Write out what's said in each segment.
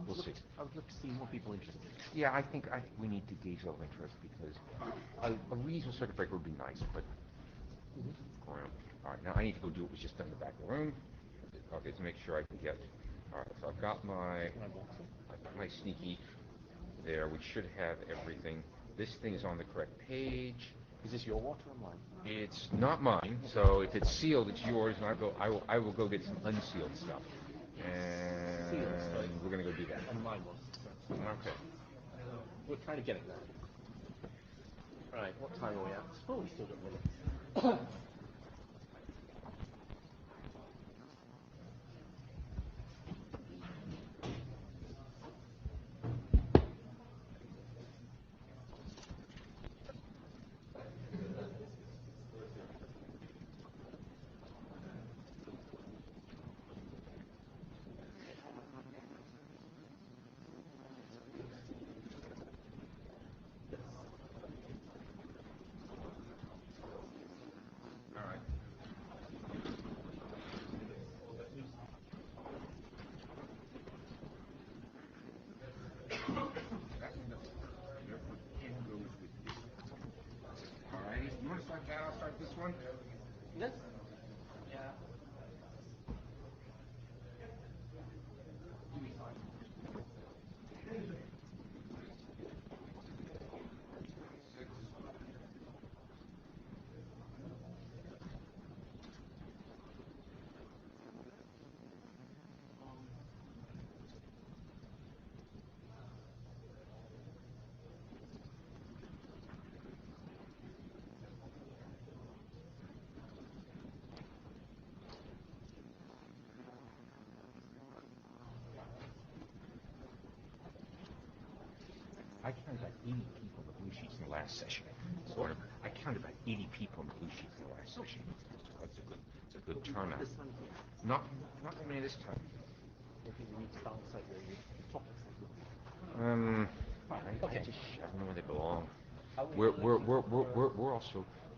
We'll see. I would love to see more people interested. Yeah, I think we need to gauge level of interest because a regional circuit breaker would be nice, but all right, now I need to go do what was just done in the back of the room. Okay, to make sure I can get. All right, so I've got my sneaky there. We should have everything. This thing is on the correct page. Is this your water or mine? It's not mine, so if it's sealed, it's yours, and I will go get some unsealed stuff. And we're gonna go do that. And mine was. Okay. We're kind of getting there. Right, what time are we at? Oh, we still got minutes. You want to start that? I'll start this one. Yes. Yeah. I counted about 80 people in the blue sheets in the last session. So I counted about 80 people in the blue sheets in the last session. So that's a good turnout. This one here. Not many this time. I think we need to balance out the topics. I don't know where they belong.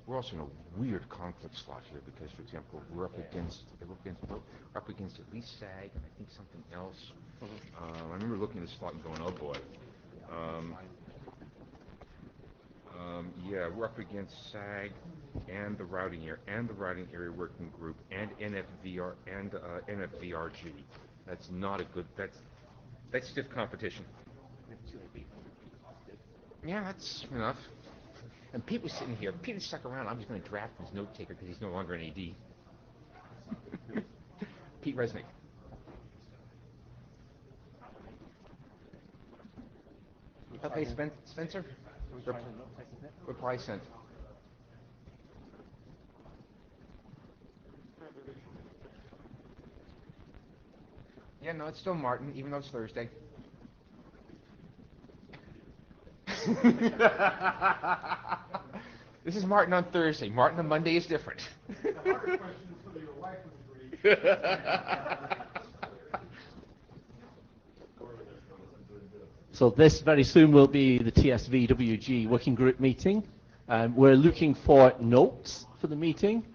We're also in a weird conflict slot here because, for example, we're up against at least SAG and I think something else. I remember looking at this slot and going, oh boy. Yeah, we're up against SAG and the routing area working group and NFVR and NFVRG. That's not a good. That's stiff competition. Yeah, that's enough. And Pete was sitting here. Pete stuck around. I was going to draft him as note taker because he's no longer an AD. Pete Resnick. Okay, Spencer. Reply sent. Yeah, no, it's still Martin, even though it's Thursday. This is Martin on Thursday. Martin on Monday is different. The harder question is whether your wife would agree. So this very soon will be the TSVWG working group meeting. We're looking for notes for the meeting.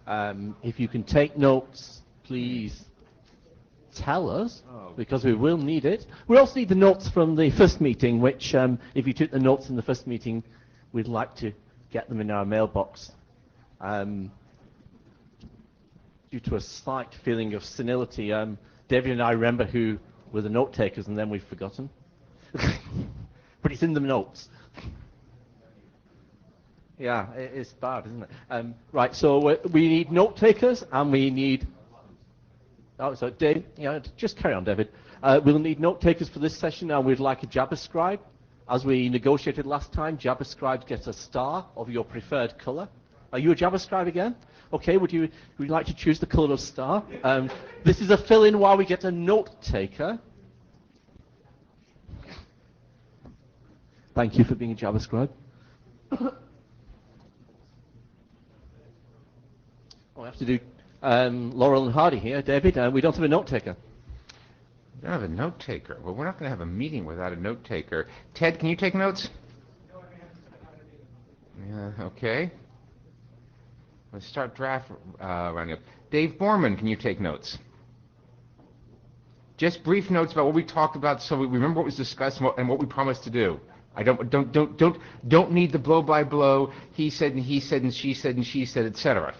If you can take notes, please tell us, because we will need it. We also need the notes from the first meeting, which if you took the notes in the first meeting, we'd like to get them in our mailbox. Due to a slight feeling of senility, David and I remember who were the note takers, and then we've forgotten. But it's in the notes. Yeah, it's bad, isn't it? Right, so we need note takers, and we need. Oh, so Dave, yeah, just carry on, David. We'll need note takers for this session, and we'd like a JavaScribe. As we negotiated last time, JavaScribe gets a star of your preferred color. Are you a JavaScribe again? Okay, would you like to choose the color of star? This is a fill-in while we get a note taker. Thank you for being a JavaScribe. We have to do Laurel and Hardy here. David, we don't have a note taker. We don't have a note taker. Well, we're not going to have a meeting without a note taker. Ted, can you take notes? Yeah, okay. Let's start draft rounding up. Dave Borman, can you take notes? Just brief notes about what we talked about, so we remember what was discussed and what we promised to do. I don't need the blow by blow. He said and he said and she said, etc.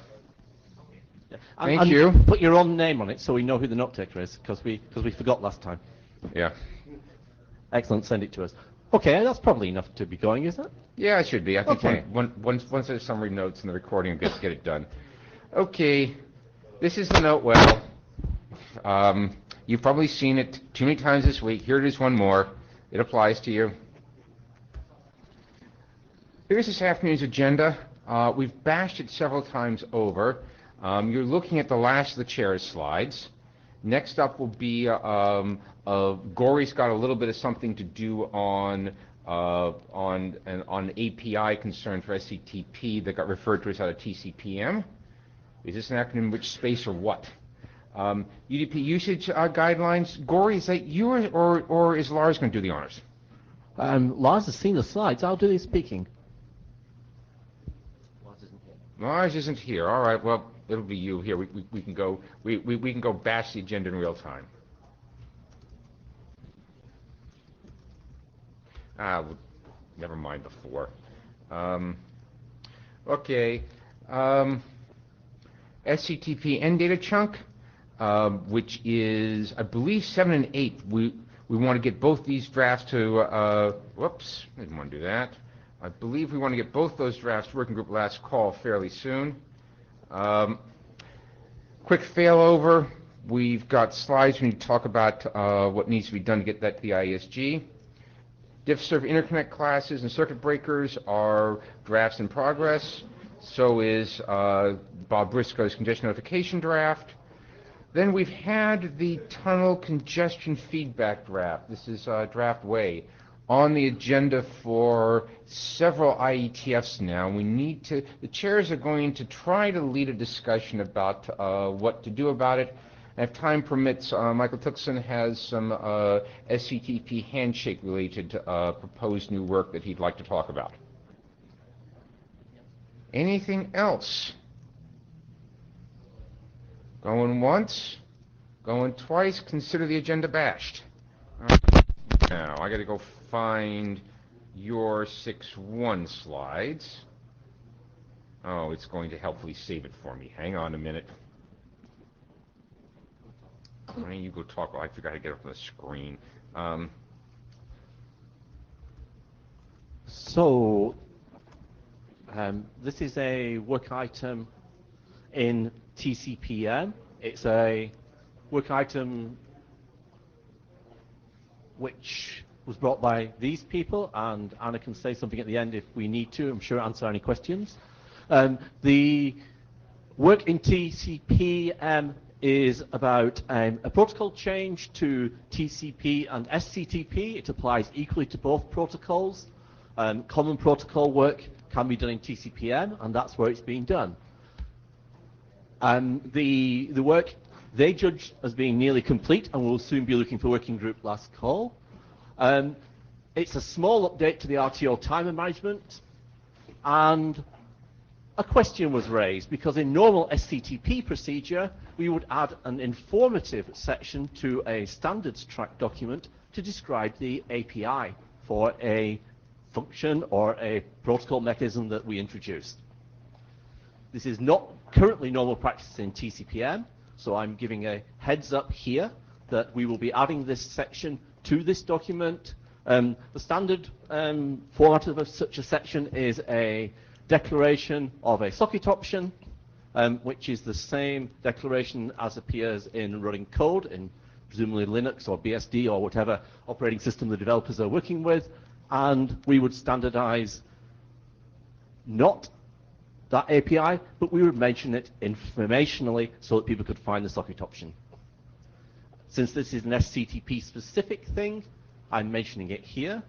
Thank and you. Put your own name on it so we know who the note taker is, because we forgot last time. Yeah. Excellent. Send it to us. Okay, that's probably enough to be going, isn't it? Yeah, it should be. I think Okay. once there's summary notes in the recording, get it done. Okay, this is the note well. You've probably seen it too many times this week. Here it is one more. It applies to you. Here's this afternoon's agenda. We've bashed it several times over. You're looking at the last of the chair's slides. Next up will be Gory's got a little bit of something to do on an API concern for SCTP that got referred to as out of TCPM. Is this an acronym which space or what? UDP usage guidelines. Gory, is that you or is Lars going to do the honors? Lars has seen the slides. I'll do the speaking. Lars isn't here. All right. Well, it'll be you here. We can go. We can go bash the agenda in real time. Never mind before. Okay. SCTP end data chunk, which is, I believe, 7 and 8. We want to get both these drafts to. Whoops, I didn't want to do that. I believe we want to get both those drafts to working group last call fairly soon. Quick failover. We've got slides we need to talk about what needs to be done to get that to the IESG. DiffServ interconnect classes and circuit breakers are drafts in progress. So is Bob Briscoe's congestion notification draft. Then we've had the tunnel congestion feedback draft. This is draft way on the agenda for several IETFs now. The chairs are going to try to lead a discussion about what to do about it. And if time permits, Michael Tuxson has some SCTP handshake related proposed new work that he'd like to talk about. Anything else? Going once, going twice, consider the agenda bashed. Now, I got to go find your 6.1 slides. Oh, it's going to helpfully save it for me. Hang on a minute. Why don't you go talk? Oh, I forgot to get up on the screen. This is a work item in TCPM. It's a work item which was brought by these people, and Anna can say something at the end if we need to. I'm sure answer any questions. The work in TCPM is about a protocol change to TCP and SCTP. It applies equally to both protocols. Common protocol work can be done in TCPM, and that's where it's being done. The work they judge as being nearly complete, and we'll soon be looking for working group last call. It's a small update to the RTO timer management, and a question was raised because in normal SCTP procedure, we would add an informative section to a standards track document to describe the API for a function or a protocol mechanism that we introduced. This is not currently normal practice in TCPM, so I'm giving a heads up here that we will be adding this section to this document. The standard format of such a section is a declaration of a socket option, which is the same declaration as appears in running code in presumably Linux or BSD or whatever operating system the developers are working with, and we would standardize not that API, but we would mention it informationally so that people could find the socket option. Since this is an SCTP specific thing, I'm mentioning it here.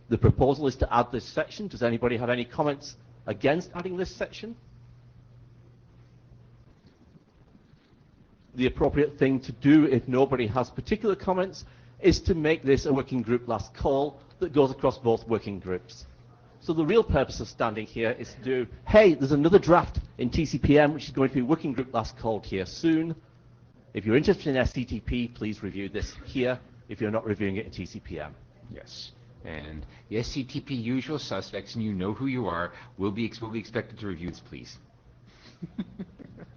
The proposal is to add this section. Does anybody have any comments against adding this section? The appropriate thing to do, if nobody has particular comments, is to make this a working group last call that goes across both working groups. So the real purpose of standing here is to do, hey, there's another draft in TCPM which is going to be working group last called here soon. If you're interested in SCTP, please review this here if you're not reviewing it in TCPM. Yes. And the SCTP usual suspects, and you know who you are, will be expected to review this, please.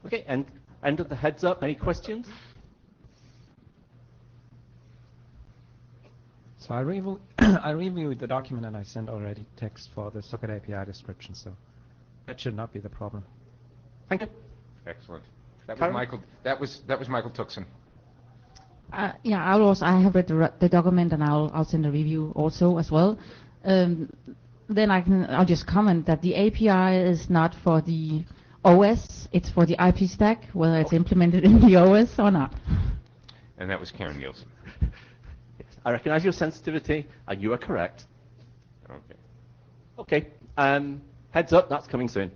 Okay, and end of the heads up. Any questions? So I reviewed the document and I sent already text for the socket API description, so that should not be the problem. Thank you. Excellent. That was Karen? Michael. That was Michael Tuxen. Yeah, I have read the document and I'll send a review also as well. Then I'll just comment that the API is not for the OS, it's for the IP stack, whether it's implemented in the OS or not. And that was Karen Nielsen. I recognize your sensitivity, and you are correct. Okay. Okay, heads up, that's coming soon.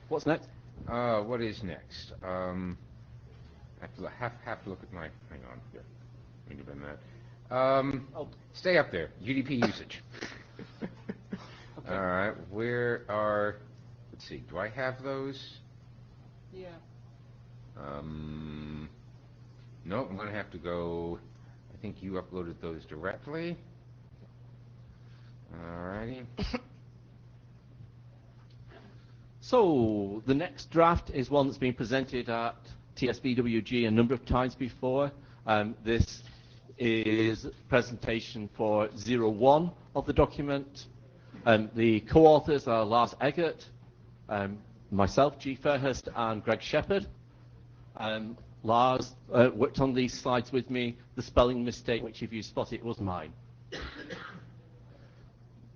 What's next? What is next? I have to look at my. Hang on here. Let me do that. Stay up there. UDP usage. Okay. All right. Where are? Let's see. Do I have those? Yeah. No. I'm going to have to go. I think you uploaded those directly. All righty. So the next draft is one that's been presented at TSVWG a number of times before. This is presentation for 01 of the document. The co-authors are Lars Eggert, myself, G. Fairhurst, and Greg Shepard. Lars worked on these slides with me. The spelling mistake, which if you spot it, was mine.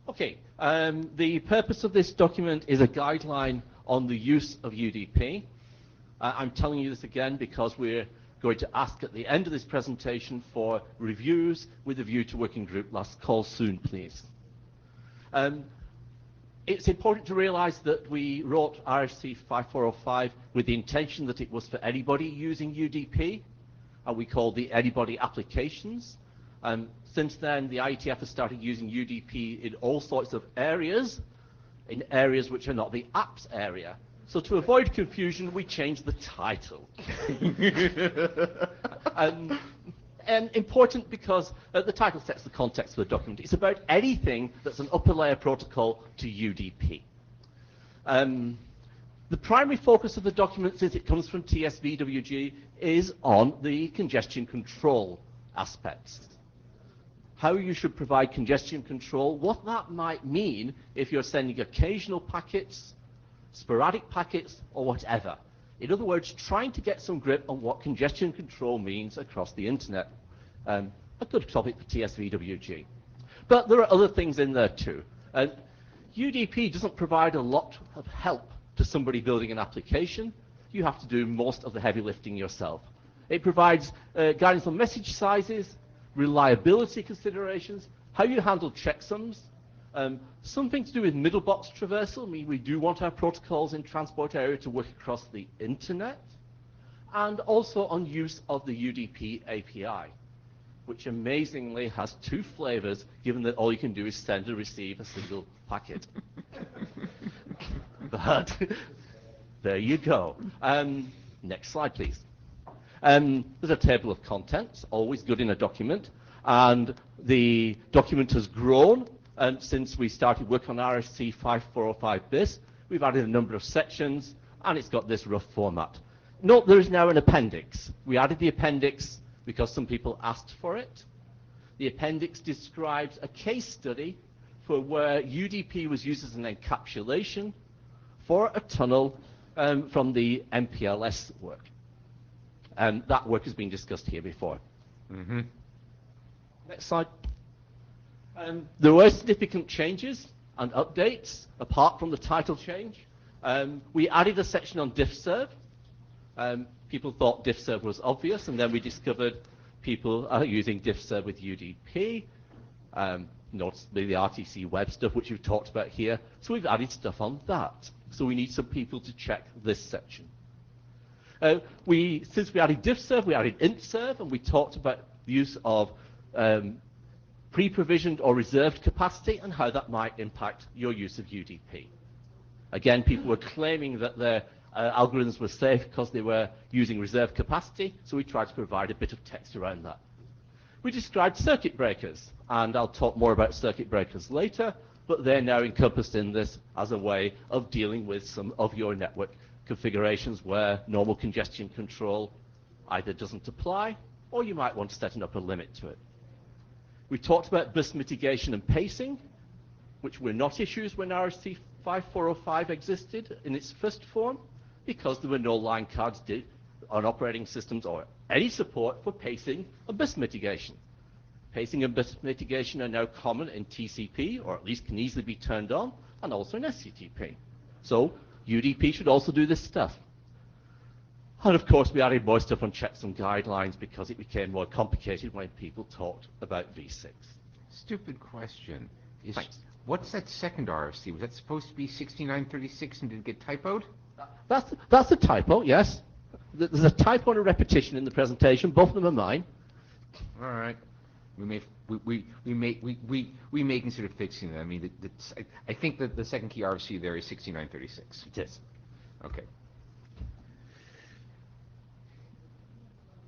Okay, the purpose of this document is a guideline on the use of UDP. I'm telling you this again because we're going to ask at the end of this presentation for reviews with a view to working group last call soon, please. It's important to realize that we wrote RFC 5405 with the intention that it was for anybody using UDP, and we called the anybody applications. Since then, the IETF has started using UDP in all sorts of areas, in areas which are not the apps area. So to avoid confusion, we changed the title. And important because the title sets the context for the document. It's about anything that's an upper layer protocol to UDP. The primary focus of the document, since it comes from TSVWG, is on the congestion control aspects. How you should provide congestion control, what that might mean if you're sending occasional packets, sporadic packets, or whatever. In other words, trying to get some grip on what congestion control means across the internet. A good topic for TSVWG. But there are other things in there too. UDP doesn't provide a lot of help to somebody building an application. You have to do most of the heavy lifting yourself. It provides guidance on message sizes, reliability considerations, how you handle checksums, something to do with middle box traversal. I mean, we do want our protocols in transport area to work across the internet, and also on use of the UDP API, which amazingly has two flavors, given that all you can do is send and receive a single packet. But there you go. Next slide, please. There's a table of contents, always good in a document, and the document has grown since we started work on RFC 5405 bis. We've added a number of sections, and it's got this rough format. Note there is now an appendix. We added the appendix because some people asked for it. The appendix describes a case study for where UDP was used as an encapsulation for a tunnel from the MPLS work. And that work has been discussed here before. Mm-hmm. Next slide. There were significant changes and updates apart from the title change. We added a section on diffserv. People thought diffserv was obvious, and then we discovered people are using diffserv with UDP. Noticeably the RTC web stuff, which we've talked about here. So we've added stuff on that. So we need some people to check this section. Since we added diffserv, we added intserv, and we talked about the use of pre-provisioned or reserved capacity and how that might impact your use of UDP. Again, people were claiming that their algorithms were safe because they were using reserve capacity, so we tried to provide a bit of text around that. We described circuit breakers, and I'll talk more about circuit breakers later, but they're now encompassed in this as a way of dealing with some of your network configurations where normal congestion control either doesn't apply, or you might want to set an upper limit to it. We talked about bus mitigation and pacing, which were not issues when RFC 5405 existed in its first form, because there were no line cards on operating systems or any support for pacing and bus mitigation. Pacing and bus mitigation are now common in TCP, or at least can easily be turned on, and also in SCTP. So UDP should also do this stuff. And of course, we added more stuff on checks and guidelines because it became more complicated when people talked about V6. Stupid question. Thanks. What's that second RFC? Was that supposed to be 6936 and did it get typoed? That's a typo, yes. There's a typo and a repetition in the presentation. Both of them are mine. All right. We may consider fixing that. I mean, I think that the second key RFC there is 6936. It is. Okay.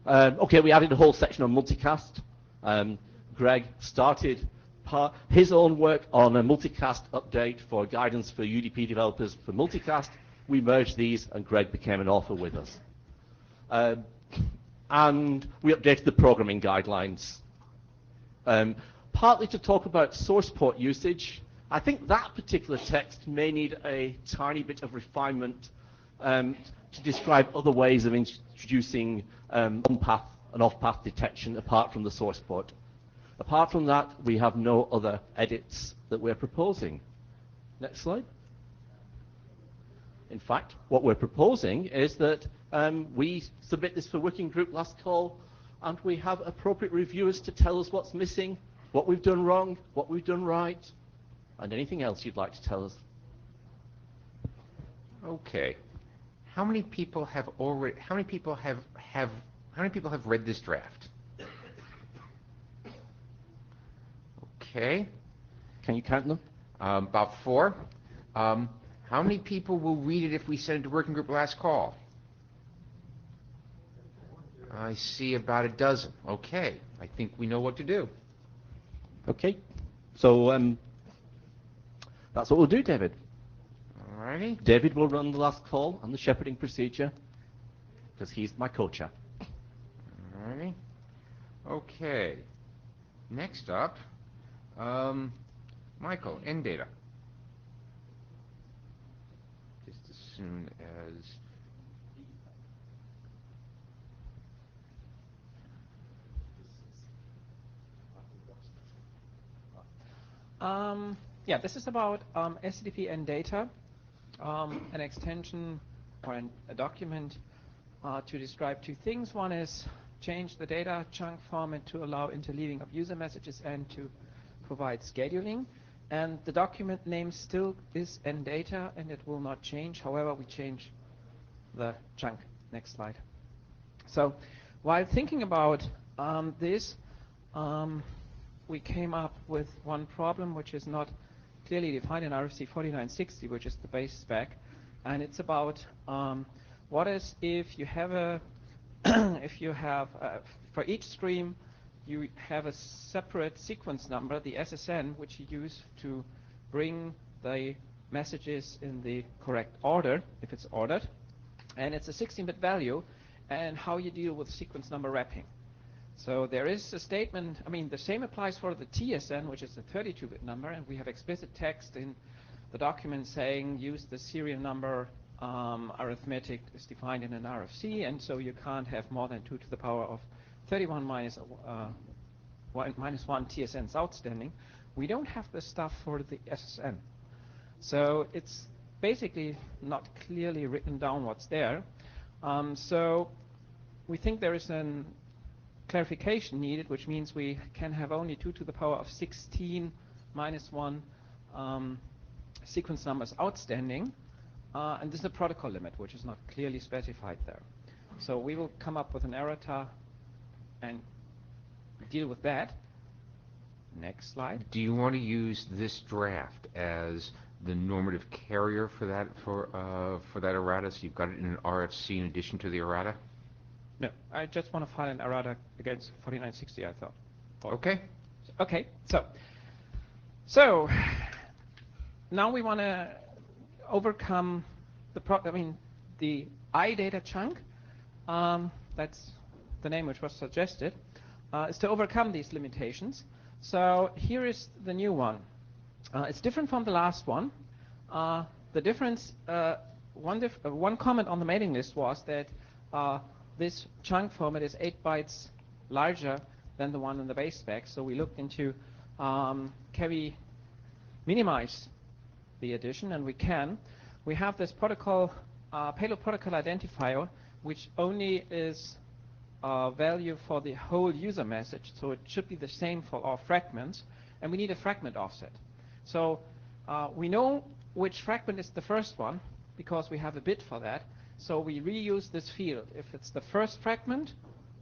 Okay, we added a whole section on multicast. Greg started his own work on a multicast update for guidance for UDP developers for multicast. We merged these, and Greg became an author with us. And we updated the programming guidelines, partly to talk about source port usage. I think that particular text may need a tiny bit of refinement to describe other ways of introducing on-path and off-path detection apart from the source port. Apart from that, we have no other edits that we're proposing. Next slide. In fact, what we're proposing is that we submit this for working group last call, and we have appropriate reviewers to tell us what's missing, what we've done wrong, what we've done right, and anything else you'd like to tell us. Okay. How many people have read this draft? Okay. Can you count them? About 4. How many people will read it if we send it to working group last call? I see about 12. Okay. I think we know what to do. Okay. So that's what we'll do, David. All righty. David will run the last call and the shepherding procedure because he's my co-chair. All righty. Okay. Next up, Michael, end data. Just as soon as... Yeah, this is about SDP and data, an extension or a document to describe 2 things. One is change the data chunk format to allow interleaving of user messages and to provide scheduling. And the document name still is ndata, and it will not change. However, we change the chunk. Next slide. So while thinking about this, we came up with one problem which is not clearly defined in RFC 4960, which is the base spec, and it's about what is if you have a for each stream you have a separate sequence number, the SSN, which you use to bring the messages in the correct order if it's ordered, and it's a 16-bit value, and how you deal with sequence number wrapping. So there is a statement, I mean, the same applies for the TSN, which is a 32-bit number, and we have explicit text in the document saying use the serial number arithmetic is defined in an RFC, and so you can't have more than 2 to the power of 31 minus 1 TSNs outstanding. We don't have the stuff for the SSN. So it's basically not clearly written down what's there. So we think there is an clarification needed, which means we can have only 2 to the power of 16 minus 1 sequence numbers outstanding, and this is a protocol limit, which is not clearly specified there. So we will come up with an errata and deal with that. Next slide. Do you want to use this draft as the normative carrier for that errata? So you've got it in an RFC in addition to the errata? No, I just want to file an errata against 4960, I thought. Okay. Okay, so now we want to overcome the IData chunk. That's the name which was suggested. Is to overcome these limitations. So here is the new one. It's different from the last one. The difference, one comment on the mailing list was that this chunk format is 8 bytes larger than the one in the base spec. So we looked into can we minimize the addition, and we can. We have this protocol, payload protocol identifier, which only is value for the whole user message. So it should be the same for all fragments, and we need a fragment offset. So we know which fragment is the first one because we have a bit for that. So we reuse this field. If it's the first fragment,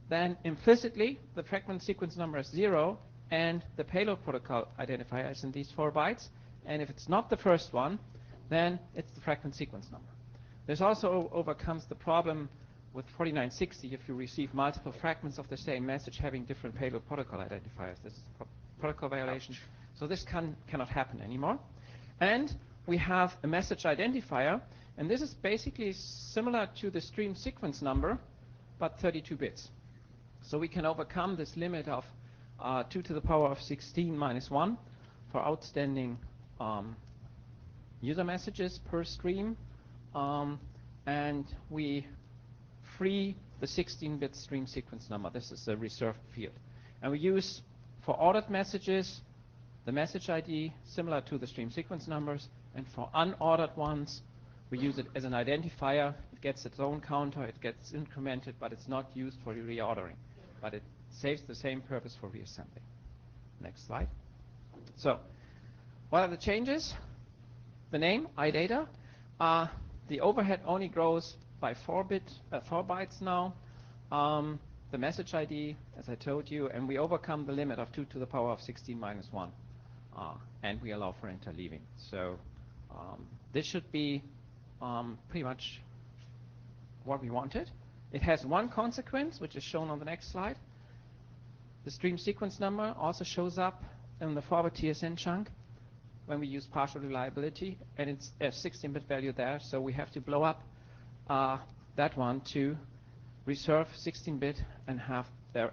then implicitly the fragment sequence number is 0 and the payload protocol identifier is in these 4 bytes. And if it's not the first one, then it's the fragment sequence number. This also overcomes the problem with 4960 if you receive multiple fragments of the same message having different payload protocol identifiers. This is a protocol violation. So this cannot happen anymore. And we have a message identifier, and this is basically similar to the stream sequence number, but 32 bits. So we can overcome this limit of 2 to the power of 16 minus 1 for outstanding user messages per stream, and we free the 16-bit stream sequence number. This is a reserved field. And we use, for ordered messages, the message ID similar to the stream sequence numbers, and for unordered ones, we use it as an identifier. It gets its own counter, it gets incremented, but it's not used for reordering. But it saves the same purpose for reassembly. Next slide. So, what are the changes? The name, IData. The overhead only grows by 4 bytes now. The message ID, as I told you, and we overcome the limit of 2 to the power of 16 minus 1. And we allow for interleaving. So this should be pretty much what we wanted. It has one consequence, which is shown on the next slide. The stream sequence number also shows up in the forward TSN chunk when we use partial reliability, and it's a 16-bit value there, so we have to blow up that one to reserve 16-bit and have their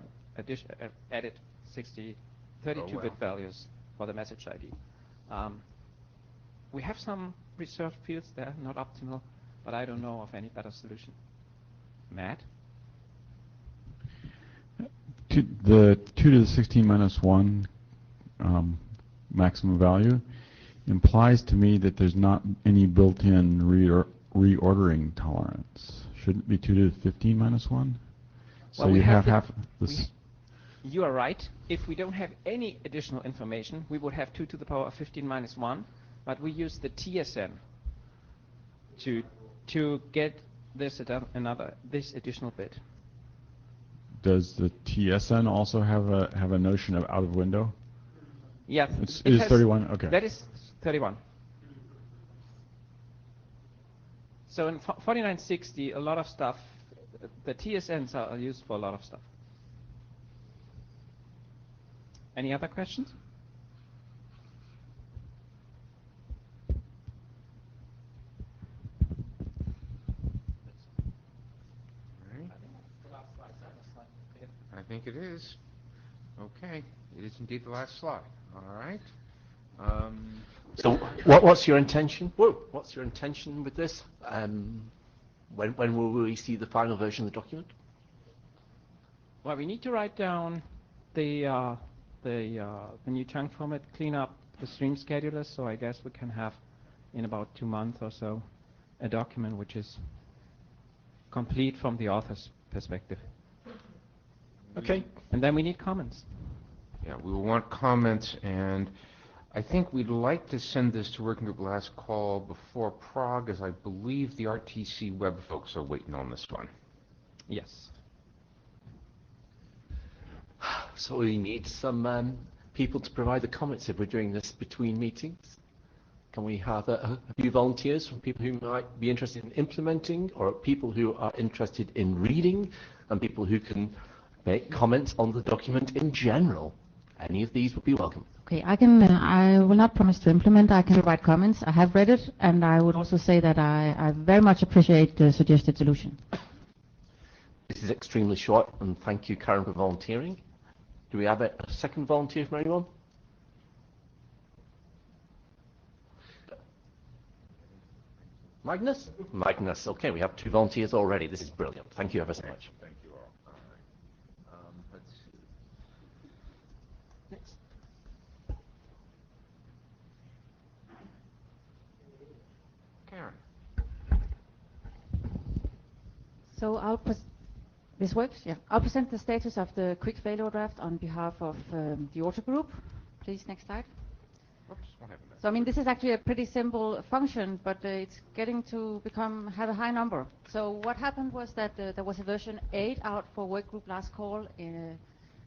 added 32-bit values for the message ID. We have some reserved fields there, not optimal, but I don't know of any better solution. Matt? The 2 to the 16 minus 1 maximum value implies to me that there's not any built-in reordering tolerance. Shouldn't it be 2 to the 15 minus 1? So well, you have half this. You are right. If we don't have any additional information, we would have 2 to the power of 15 minus 1, but we use the TSN to get this additional bit. Does the TSN also have a notion of out of window? Yeah. It is 31? Okay. That is 31. So in 4960, a lot of stuff, the TSNs are used for a lot of stuff. Any other questions? I think it is. Okay, it is indeed the last slide. All right. So what's your intention? What's your intention with this? When will we see the final version of the document? Well, we need to write down the new chunk format, clean up the stream schedulers, so I guess we can have in about 2 months or so a document which is complete from the author's perspective. Okay. And then we need comments. Yeah, we will want comments, and I think we'd like to send this to Working Group last call before Prague, as I believe the RTC web folks are waiting on this one. Yes. So we need some people to provide the comments if we're doing this between meetings. Can we have a few volunteers from people who might be interested in implementing, or people who are interested in reading, and people who can make comments on the document in general? Any of these would be welcome. Okay, I can. I will not promise to implement. I can write comments. I have read it, and I would also say that I very much appreciate the suggested solution. This is extremely short, and thank you, Karen, for volunteering. Do we have a second volunteer from anyone? Magnus? Magnus. Okay, we have 2 volunteers already. This is brilliant. Thank you ever so much. Thank you all. All right. Let's see. Next. Karen. So this works, yeah. I'll present the status of the quick failure draft on behalf of the author group. Please, next slide. Oops, what happened there? So I mean, this is actually a pretty simple function, but it's getting to have a high number. So what happened was that there was a version 8 out for workgroup last call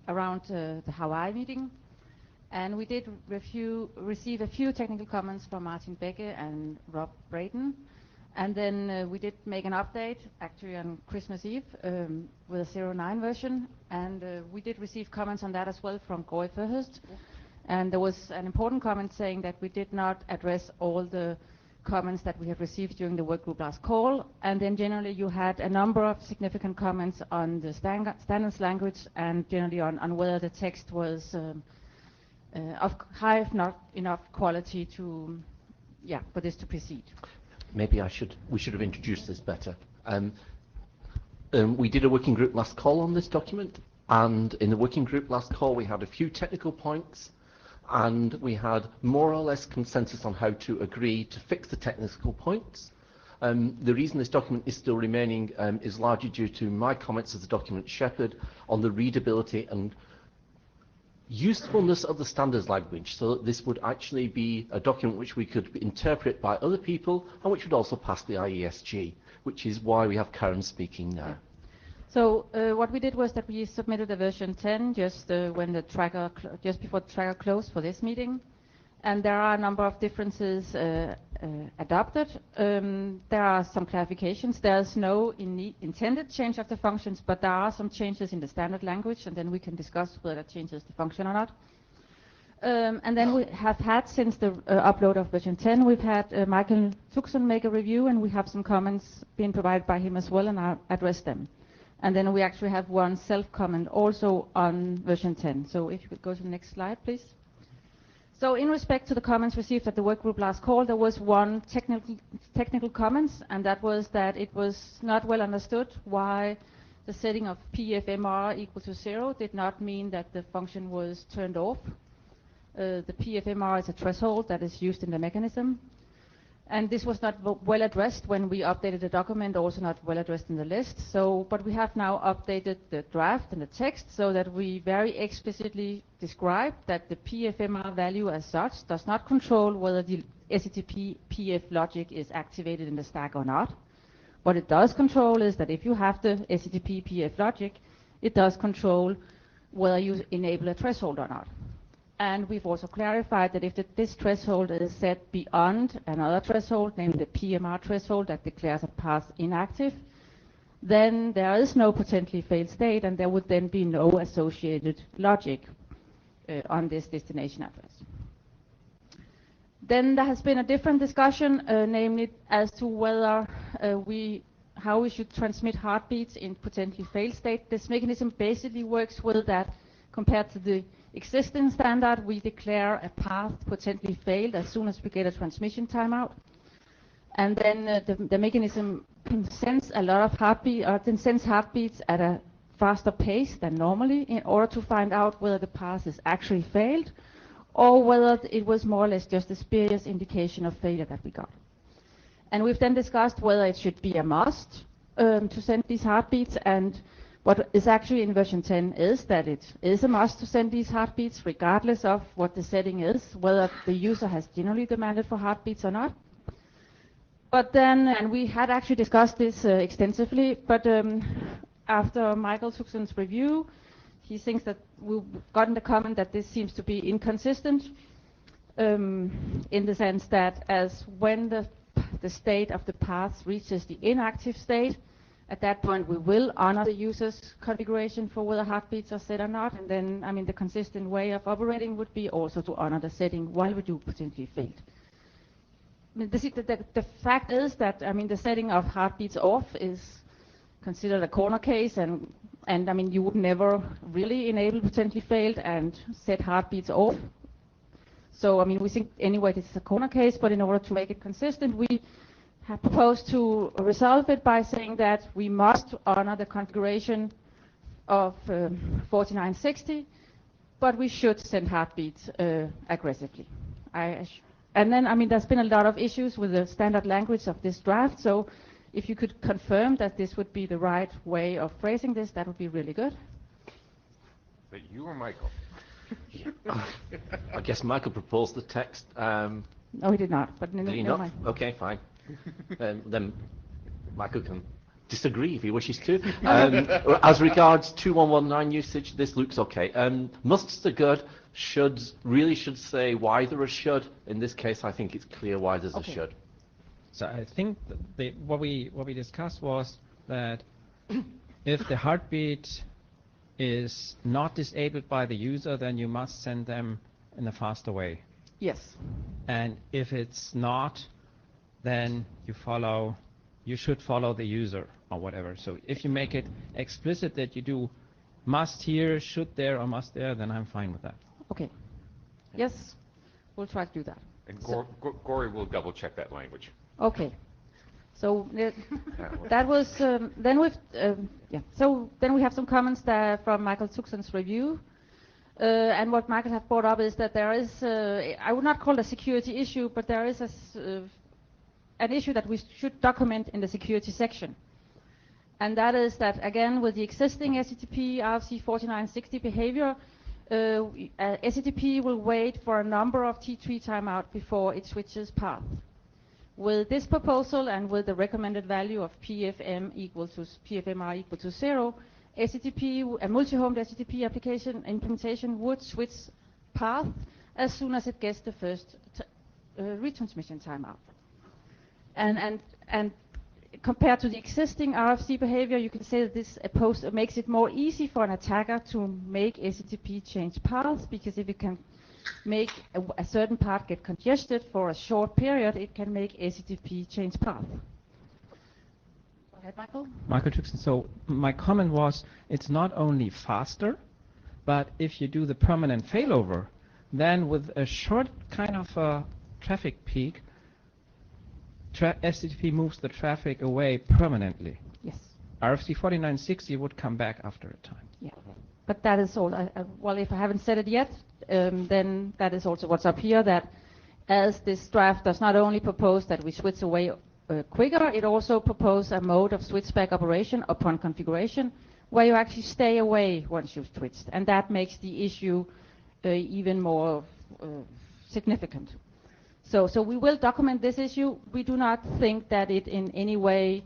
around the Hawaii meeting, and we did receive a few technical comments from Martin Becke and Rob Braden, and then we did make an update actually on Christmas Eve with a 09 version, and we did receive comments on that as well from Goy Furhurst. And there was an important comment saying that we did not address all the comments that we have received during the workgroup last call. And then generally you had a number of significant comments on the standards language and generally on whether the text was of high, if not enough quality to, for this to proceed. Maybe we should have introduced this better. We did a working group last call on this document, and in the working group last call we had a few technical points, and we had more or less consensus on how to agree to fix the technical points. The reason this document is still remaining is largely due to my comments as the document shepherd on the readability and usefulness of the standards language, so that this would actually be a document which we could interpret by other people and which would also pass the IESG, which is why we have Karen speaking now. So what we did was that we submitted a version 10 just when the tracker just before the tracker closed for this meeting, and there are a number of differences adopted. There are some clarifications. There's no intended change of the functions, but there are some changes in the standard language, and then we can discuss whether that changes the function or not. And then we have had, since the upload of version 10, we've had Michael Tuxen make a review, and we have some comments being provided by him as well, and I'll address them. And then we actually have one self-comment also on version 10. So if you could go to the next slide, please. So in respect to the comments received at the workgroup last call, there was one technical comments, and that was that it was not well understood why the setting of PFMR equal to 0 did not mean that the function was turned off. The PFMR is a threshold that is used in the mechanism. And this was not well addressed when we updated the document, also not well addressed in the list. So, but we have now updated the draft and the text so that we very explicitly describe that the PFMR value as such does not control whether the SCTP PF logic is activated in the stack or not. What it does control is that if you have the SCTP PF logic, it does control whether you enable a threshold or not. And we've also clarified that if this threshold is set beyond another threshold, namely the PMR threshold that declares a path inactive, then there is no potentially failed state, and there would then be no associated logic on this destination address. Then there has been a different discussion, namely as to whether how we should transmit heartbeats in potentially failed state. This mechanism basically works with that compared to the existing standard, we declare a path potentially failed as soon as we get a transmission timeout. And then the mechanism sends a lot of heartbeats at a faster pace than normally in order to find out whether the path is actually failed or whether it was more or less just a spurious indication of failure that we got. And we've then discussed whether it should be a must to send these heartbeats, and what is actually in version 10 is that it is a must to send these heartbeats regardless of what the setting is, whether the user has generally demanded for heartbeats or not. But then, and we had actually discussed this extensively, but after Michael Tuxen's review, he thinks that we've gotten the comment that this seems to be inconsistent. in the sense that as when the state of the path reaches the inactive state, at that point we will honor the user's configuration for whether heartbeats are set or not, and then, I mean, the consistent way of operating would be also to honor the setting while we do potentially failed. I mean, the fact is that, I mean, the setting of heartbeats off is considered a corner case, and I mean, you would never really enable potentially failed and set heartbeats off. So, I mean, we think anyway this is a corner case, but in order to make it consistent, we have proposed to resolve it by saying that we must honor the configuration of 4960, but we should send heartbeats aggressively. And then, I mean, there's been a lot of issues with the standard language of this draft, so if you could confirm that this would be the right way of phrasing this, that would be really good. But you or Michael? I guess Michael proposed the text. No, he did not. But Did he never not? mind. Okay, fine. Then Michael can disagree if he wishes to. As regards 2119 usage, this looks okay. Must the good should say why there is should. In this case, I think it's clear why there's a should. So I think what we discussed was that if the heartbeat is not disabled by the user, then you must send them in a faster way. Yes. And if it's not, then you should follow the user or whatever. So if you make it explicit that you do must here, should there, or must there, then I'm fine with that. Okay. Yes, we'll try to do that. And Gory will double check that language. Okay. So that was then with yeah. So then we have some comments from Michael Tuxen's review, and what Michael have brought up is that there is I would not call it a security issue, but there is an issue that we should document in the security section, and that is that again with the existing SCTP RFC 4960 behavior, SCTP will wait for a number of T3 timeout before it switches path. With this proposal and with the recommended value of PFMR equal to 0, SCTP, a multi-homed SCTP application implementation would switch path as soon as it gets the first retransmission timeout. And compared to the existing RFC behavior, you can say that this makes it more easy for an attacker to make SCTP change paths, because if it can make a certain part get congested for a short period, it can make SCTP change path. Go ahead, Michael. Michael Tuxen. So my comment was, it's not only faster, but if you do the permanent failover, then with a short kind of traffic peak, SCTP moves the traffic away permanently. Yes. RFC 4960 would come back after a time. Yeah. But that is all. Well, if I haven't said it yet, then that is also what's up here, that as this draft does not only propose that we switch away quicker, it also proposes a mode of switchback operation upon configuration where you actually stay away once you've switched. And that makes the issue even more significant. So we will document this issue. We do not think that it in any way,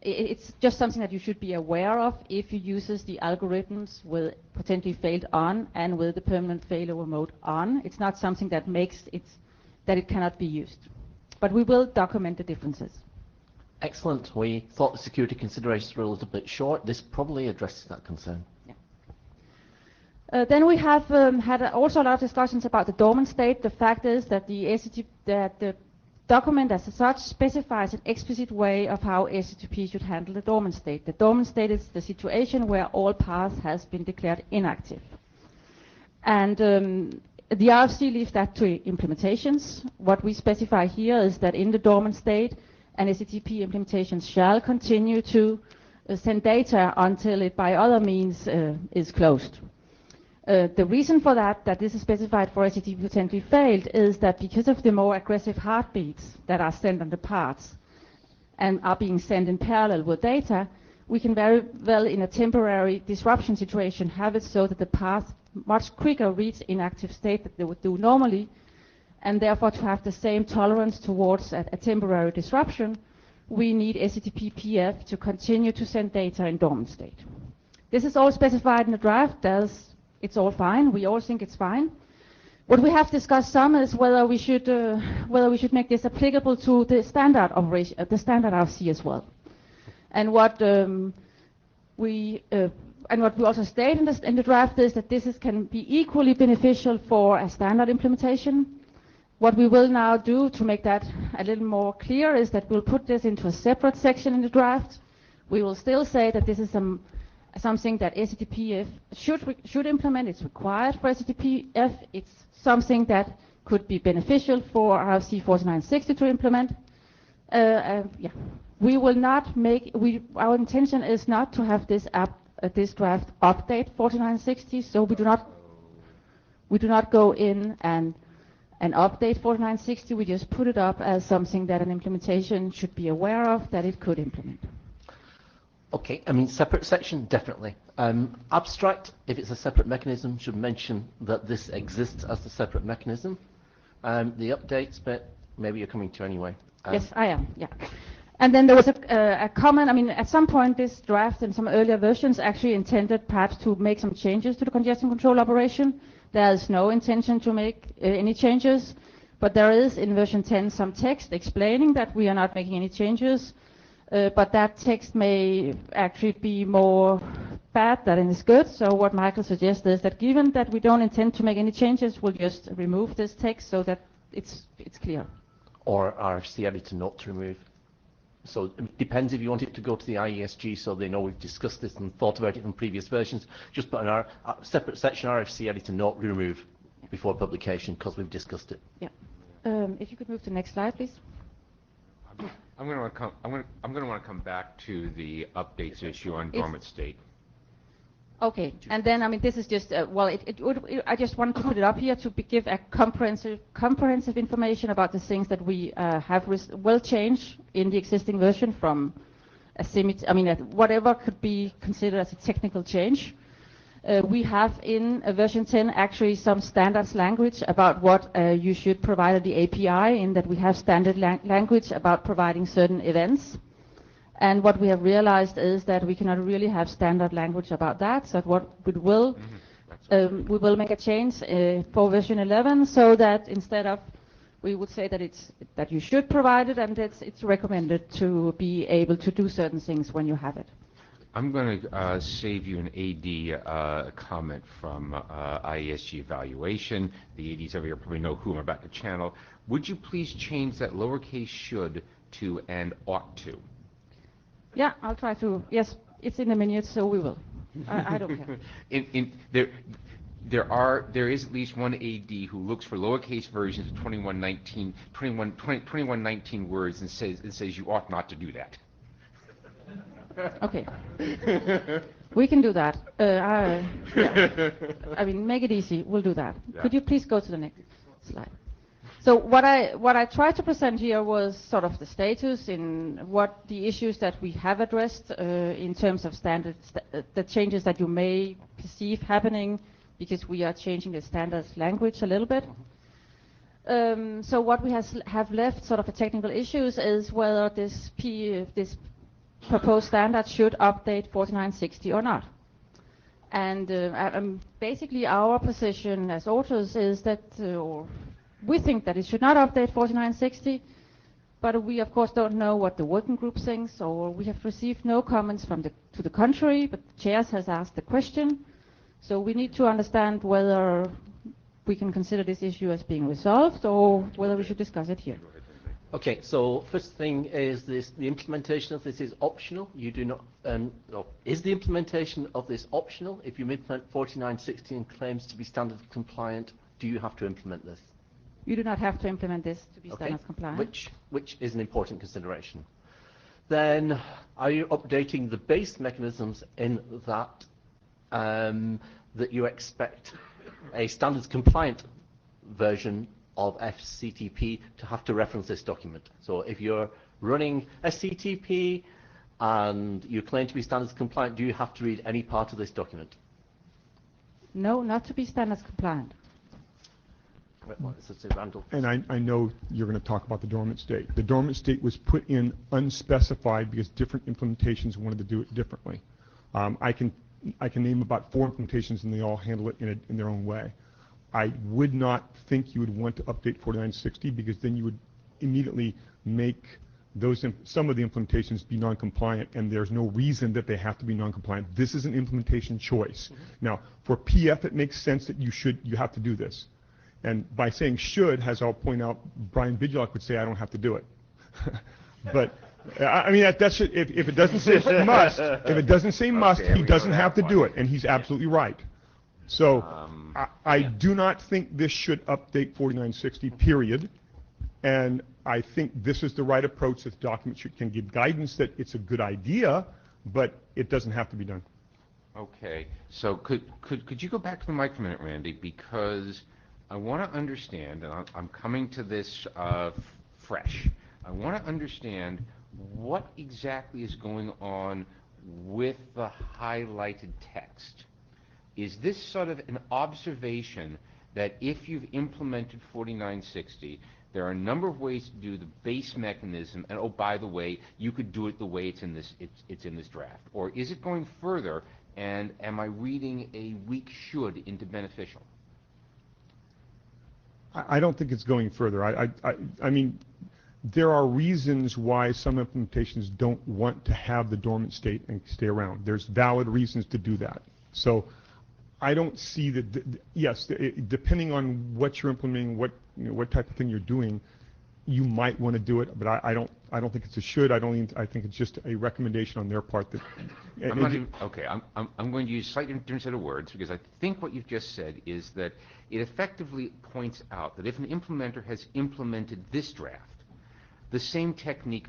it's just something that you should be aware of if you uses the algorithms with potentially failed on and with the permanent failover mode on. It's not something that makes it that it cannot be used. But we will document the differences. Excellent. We thought the security considerations were a little bit short. This probably addresses that concern. Then we have had also a lot of discussions about the dormant state. The fact is that the document as such specifies an explicit way of how SCTP should handle the dormant state. The dormant state is the situation where all paths has been declared inactive. And the RFC leaves that to implementations. What we specify here is that in the dormant state, an SCTP implementation shall continue to send data until it by other means is closed. The reason for that this is specified for SCTP potentially failed, is that because of the more aggressive heartbeats that are sent on the paths and are being sent in parallel with data, we can very well in a temporary disruption situation have it so that the path much quicker reach inactive state than they would do normally, and therefore to have the same tolerance towards a temporary disruption, we need SCTP PF to continue to send data in dormant state. This is all specified in the draft. It's all fine. We all think it's fine. What we have discussed some is whether we should make this applicable to the standard operation, the standard RFC as well. And what we also state in the draft is that this can be equally beneficial for a standard implementation. What we will now do to make that a little more clear is that we'll put this into a separate section in the draft. We will still say that this is something that SCTPF should implement. It's required for SCTPF. It's something that could be beneficial for RFC 4960 to implement. We will not make. Our intention is not to have this draft update 4960. So we do not go in and update 4960. We just put it up as something that an implementation should be aware of, that it could implement. Okay, I mean, separate section, definitely. Abstract, if it's a separate mechanism, should mention that this exists as a separate mechanism. The updates bit, maybe you're coming to anyway. Yes, I am, yeah. And then there was a comment, I mean, at some point this draft and some earlier versions actually intended perhaps to make some changes to the congestion control operation. There's no intention to make any changes, but there is in version 10 some text explaining that we are not making any changes. But that text may actually be more bad than it is good. So what Michael suggests is that given that we don't intend to make any changes, we'll just remove this text so that it's clear. Or RFC editor note to remove. So it depends if you want it to go to the IESG so they know we've discussed this and thought about it in previous versions. Just put a separate section RFC editor note remove before publication because we've discussed it. Yeah. If you could move to the next slide, please. I'm going to want to come back to the updates issue on dormant state. Okay, and then I mean this is just I just wanted to put it up here to give a comprehensive information about the things that we will change in the existing version from whatever could be considered as a technical change. We have in version 10 actually some standards language about what you should provide at the API, in that we have standard language about providing certain events. And what we have realized is that we cannot really have standard language about that. So what we will make a change for version 11 so that instead of we would say that you should provide it and it's recommended to be able to do certain things when you have it. I'm going to save you an AD comment from IESG evaluation. The ADs over here probably know who I'm about to channel. Would you please change that lowercase should to and ought to? Yeah, I'll try to. Yes, it's in the minutes, so we will. I don't care. There is at least one AD who looks for lowercase versions of 2119 words and says you ought not to do that. Okay. We can do that. Yeah. I mean, make it easy. We'll do that. Yeah. Could you please go to the next slide? So what I tried to present here was sort of the status in what the issues that we have addressed in terms of standards, the changes that you may perceive happening because we are changing the standards language a little bit. So what we have left sort of the technical issues is whether this proposed standard should update 4960 or not. And basically our position as authors is that we think that it should not update 4960, but we of course don't know what the working group thinks, or we have received no comments to the contrary, but the chairs has asked the question. So we need to understand whether we can consider this issue as being resolved or whether we should discuss it here. Okay, so first thing is the implementation of this is optional. You do not, is the implementation of this optional? If you implement 4960 and claims to be standard compliant, do you have to implement this? You do not have to implement this to be standards compliant. Which is an important consideration. Then, are you updating the base mechanisms in that that you expect a standards compliant version of FCTP to have to reference this document? So if you're running SCTP and you claim to be standards compliant, do you have to read any part of this document? No, not to be standards compliant. And I know you're going to talk about the dormant state. The dormant state was put in unspecified because different implementations wanted to do it differently. I can name about 4 implementations and they all handle it in their own way. I would not think you would want to update 4960 because then you would immediately make those some of the implementations be non-compliant, and there's no reason that they have to be non-compliant. This is an implementation choice. Now, for PF, it makes sense that you have to do this. And by saying should, as I'll point out, Brian Bidulak would say I don't have to do it. But I mean, if it doesn't say must, if it doesn't say must, Okay, he we doesn't know have that to do one. it, and he's absolutely right. So I Yeah. do not think this should update 4960, period. And I think this is the right approach. This document can give guidance that it's a good idea, but it doesn't have to be done. Okay, so could you go back to the mic for a minute, Randy, because I want to understand, and I'm coming to this fresh. I want to understand what exactly is going on with the highlighted text. Is this sort of an observation that if you've implemented 4960, there are a number of ways to do the base mechanism, and oh, by the way, you could do it the way it's in this draft? Or is it going further, and am I reading a weak should into beneficial? I don't think it's going further. I mean, there are reasons why some implementations don't want to have the dormant state and stay around. There's valid reasons to do that. So I don't see that. Yes, depending on what you're implementing, what type of thing you're doing, you might want to do it. But I don't think it's a should. I think it's just a recommendation on their part that. I'm not even, okay, I'm going to use slightly different set of words, because I think what you've just said is that it effectively points out that if an implementer has implemented this draft, the same technique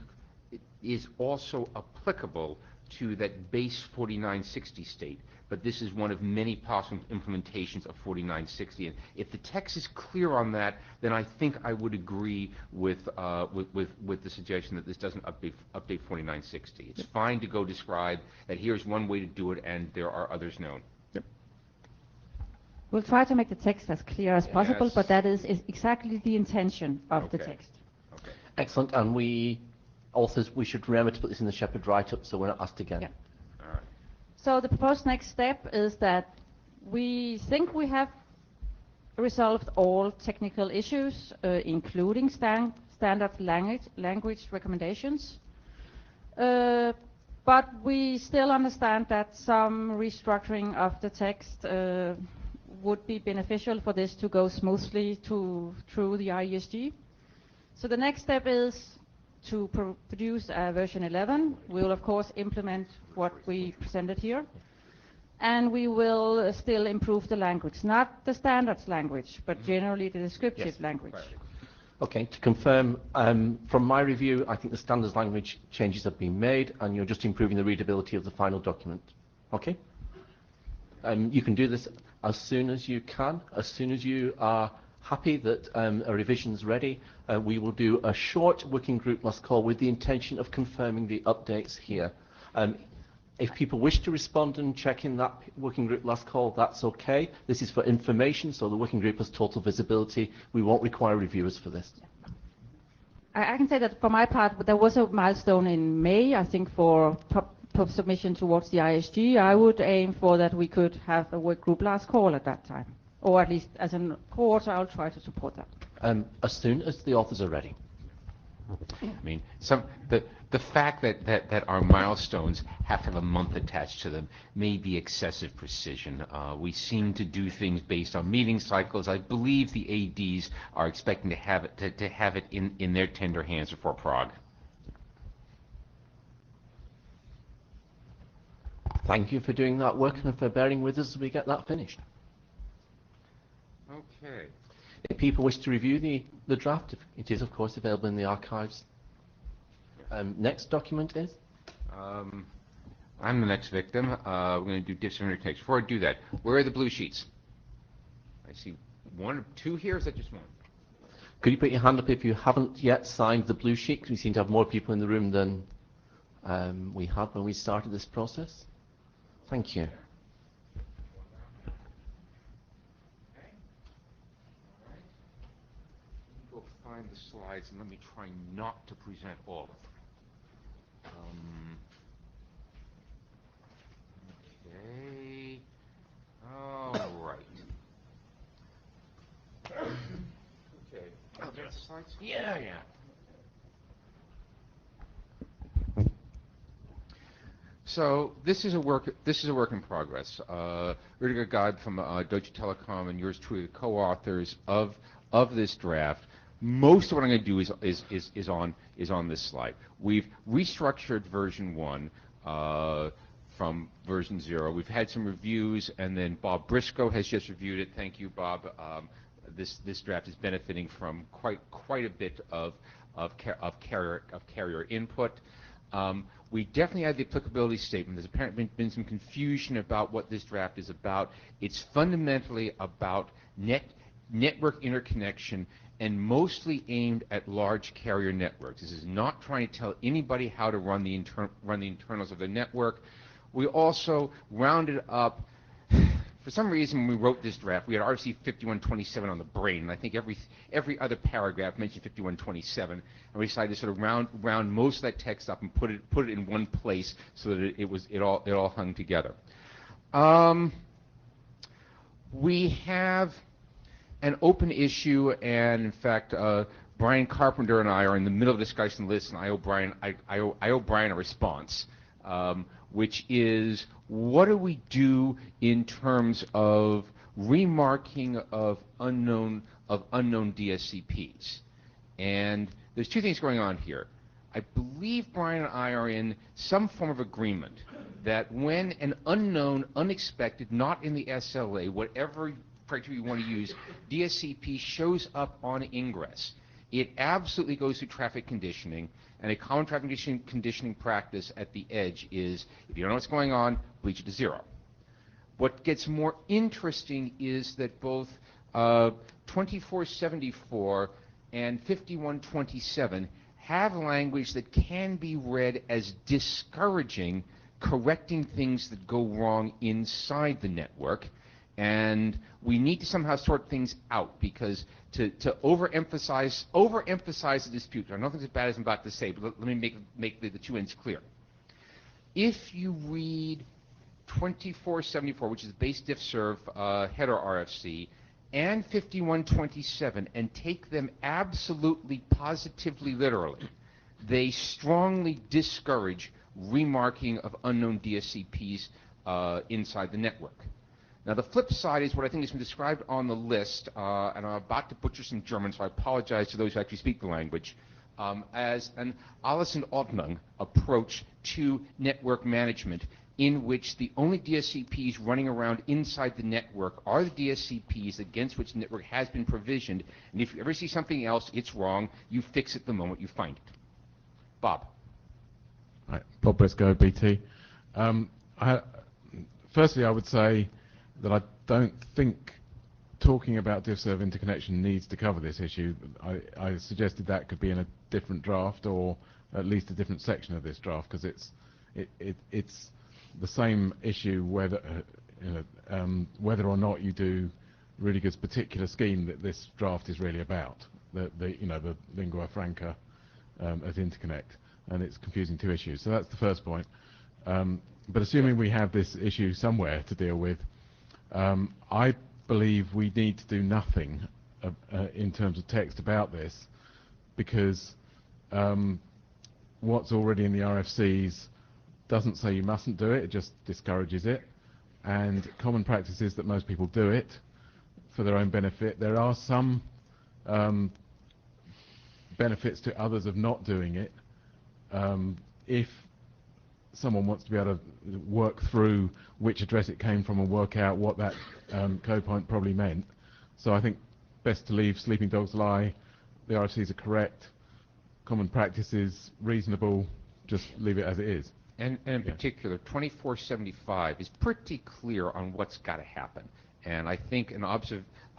is also applicable to that base 4960 state, but this is one of many possible implementations of 4960. And if the text is clear on that, then I think I would agree with the suggestion that this doesn't update 4960. It's fine to go describe that here's one way to do it, and there are others known. We'll try to make the text as clear as possible, Yes. but that is exactly the intention of the Okay. text. Okay. Excellent. And we should remember to put this in the Shepherd write-up so we're not asked again. Yeah. All right. So the proposed next step is that we think we have resolved all technical issues, including standard language recommendations. But we still understand that some restructuring of the text would be beneficial for this to go smoothly through the IESG. So the next step is to produce a version 11. We will of course implement what we presented here, and we will still improve the language, not the standards language, but generally the descriptive language. Okay, to confirm, from my review, I think the standards language changes have been made, and you're just improving the readability of the final document. Okay? You can do this as soon as you can. As soon as you are happy that a revision is ready, we will do a short working group last call with the intention of confirming the updates here. If people wish to respond and check in that working group last call, that's okay. This is for information, so the working group has total visibility. We won't require reviewers for this. I can say that for my part, there was a milestone in May, I think, for submission towards the ISG. I would aim for that we could have a work group last call at that time, or at least as a quarter. I'll try to support that. As soon as the authors are ready. I mean, the fact that our milestones have to have a month attached to them may be excessive precision. We seem to do things based on meeting cycles. I believe the ADs are expecting to have it in their tender hands before Prague. Thank you for doing that work and for bearing with us as we get that finished. Okay. If people wish to review the draft, it is of course available in the archives. Next document is? I'm the next victim. We're going to do different takes. Before I do that, where are the blue sheets? I see one or two here. Is that just one? Could you put your hand up if you haven't yet signed the blue sheet? Because we seem to have more people in the room than we had when we started this process. Thank you. Go find the slides and let me try not to present all of them. Okay. All right. slides? Yeah, yeah. So this is a work in progress. Rüdiger Gaib from Deutsche Telekom and yours truly, the co-authors of this draft. Most of what I'm going to do is on this slide. We've restructured version 1 from version 0. We've had some reviews, and then Bob Briscoe has just reviewed it. Thank you, Bob. This draft is benefiting from quite a bit of carrier input. We definitely have the applicability statement. There's apparently been some confusion about what this draft is about. It's fundamentally about network interconnection and mostly aimed at large carrier networks. This is not trying to tell anybody how to run the internals of the network. We also rounded up. For some reason, when we wrote this draft, we had RFC 5127 on the brain, and I think every other paragraph mentioned 5127, and we decided to sort of round most of that text up and put it in one place so that it all hung together. We have an open issue, and in fact, Brian Carpenter and I are in the middle of discussing this, and I owe Brian a response, which is, what do we do in terms of remarking of unknown DSCPs? And there's two things going on here. I believe Brian and I are in some form of agreement that when an unknown, unexpected, not in the SLA, whatever criteria you want to use, DSCP shows up on ingress, it absolutely goes through traffic conditioning, and a common traffic conditioning practice at the edge is, if you don't know what's going on, bleach it to 0. What gets more interesting is that both 2474 and 5127 have language that can be read as discouraging correcting things that go wrong inside the network. And we need to somehow sort things out, because to overemphasize the dispute, I don't think it's as bad as I'm about to say, but let me make the two ends clear. If you read 2474, which is base diff serve header RFC, and 5127, and take them absolutely, positively, literally, they strongly discourage remarking of unknown DSCPs inside the network. Now, the flip side is what I think has been described on the list, and I'm about to butcher some German, so I apologize to those who actually speak the language, as an alles in Ordnung approach to network management, in which the only DSCPs running around inside the network are the DSCPs against which the network has been provisioned, and if you ever see something else, it's wrong, you fix it the moment you find it. Bob. Right, Bob Briscoe, BT. Firstly, I would say that I don't think talking about diff-serve interconnection needs to cover this issue. I suggested that could be in a different draft, or at least a different section of this draft, because it's the same issue whether whether or not you do Rüdiger's particular scheme that this draft is really about, the lingua franca as interconnect, and it's confusing two issues. So that's the first point. But assuming we have this issue somewhere to deal with, I believe we need to do nothing in terms of text about this, because what's already in the RFCs doesn't say you mustn't do it, it just discourages it, and common practice is that most people do it for their own benefit. There are some benefits to others of not doing it. If someone wants to be able to work through which address it came from and work out what that code point probably meant. So I think best to leave sleeping dogs lie, the RFCs are correct, common practice is reasonable, just leave it as it is. And in particular, 2475 is pretty clear on what's got to happen. And I think a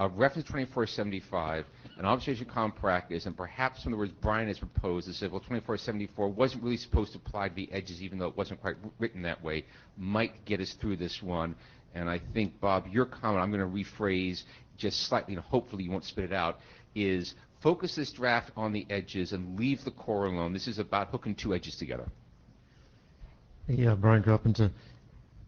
reference 2475, an observation common practice, and perhaps some of the words Brian has proposed that said, well, 2474 wasn't really supposed to apply to the edges, even though it wasn't quite written that way, might get us through this one. And I think, Bob, your comment, I'm going to rephrase just slightly, and hopefully you won't spit it out, is focus this draft on the edges and leave the core alone. This is about hooking two edges together. Yeah, Brian Carpenter.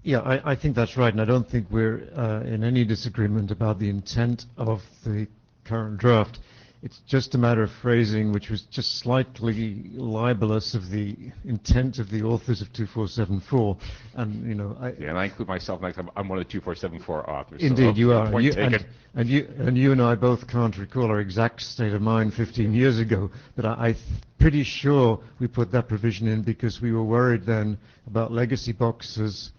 Yeah, I think that's right, and I don't think we're in any disagreement about the intent of the current draft. it's just a matter of phrasing which was just slightly libelous of the intent of the authors of 2474. And, you know, Yeah, and I include myself, like I'm one of the 2474 authors. Indeed, so, you are. Point taken. And you and I both can't recall our exact state of mind 15 years ago, but I'm pretty sure we put that provision in because we were worried then about legacy boxes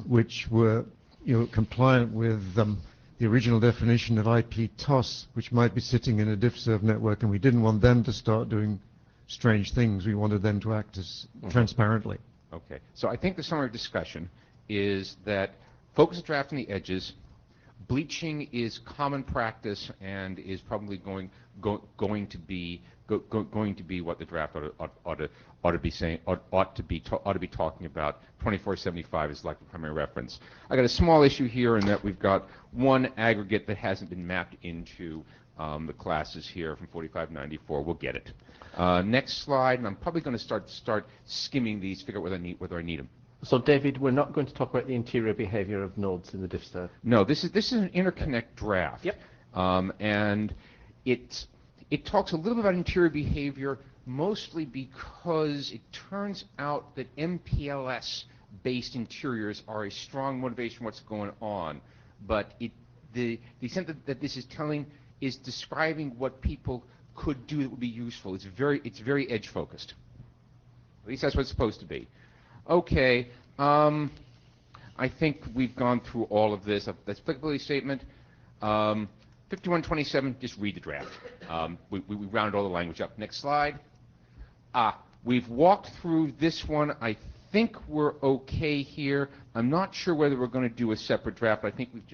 which were, you know, compliant with the original definition of IP TOS, which might be sitting in a diff-serve network, and we didn't want them to start doing strange things. We wanted them to act as transparently. Okay, so I think the summary of discussion is that focus draft on the edges, bleaching is common practice and is probably going to be what the draft ought to be saying, ought to be talking about. 2475 is like the primary reference. I got a small issue here in that we've got one aggregate that hasn't been mapped into the classes here from 4594. We'll get it. Next slide, and I'm probably going to start skimming these, figure out whether I need them. So, David, we're not going to talk about the interior behavior of nodes in the diff serve. No, this is an interconnect draft. Yep. And it talks a little bit about interior behavior, mostly because it turns out that MPLS-based interiors are a strong motivation for what's going on. But the extent that this is telling is describing what people could do that would be useful. It's very edge-focused. At least that's what it's supposed to be. Okay, I think we've gone through all of this. That's applicability statement. 5127, just read the draft. We rounded all the language up. Next slide. We've walked through this one. I think we're okay here. I'm not sure whether we're going to do a separate draft. I think we've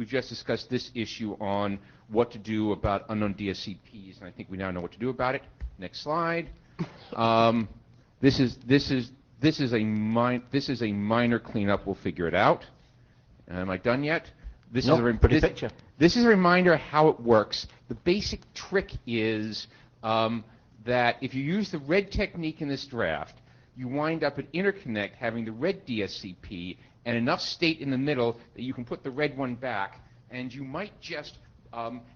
just discussed this issue on what to do about unknown DSCPs, and I think we now know what to do about it. Next slide. This is a minor cleanup. We'll figure it out. Am I done yet? This is a reminder how it works. The basic trick is that if you use the red technique in this draft, you wind up at interconnect having the red DSCP and enough state in the middle that you can put the red one back, and you might just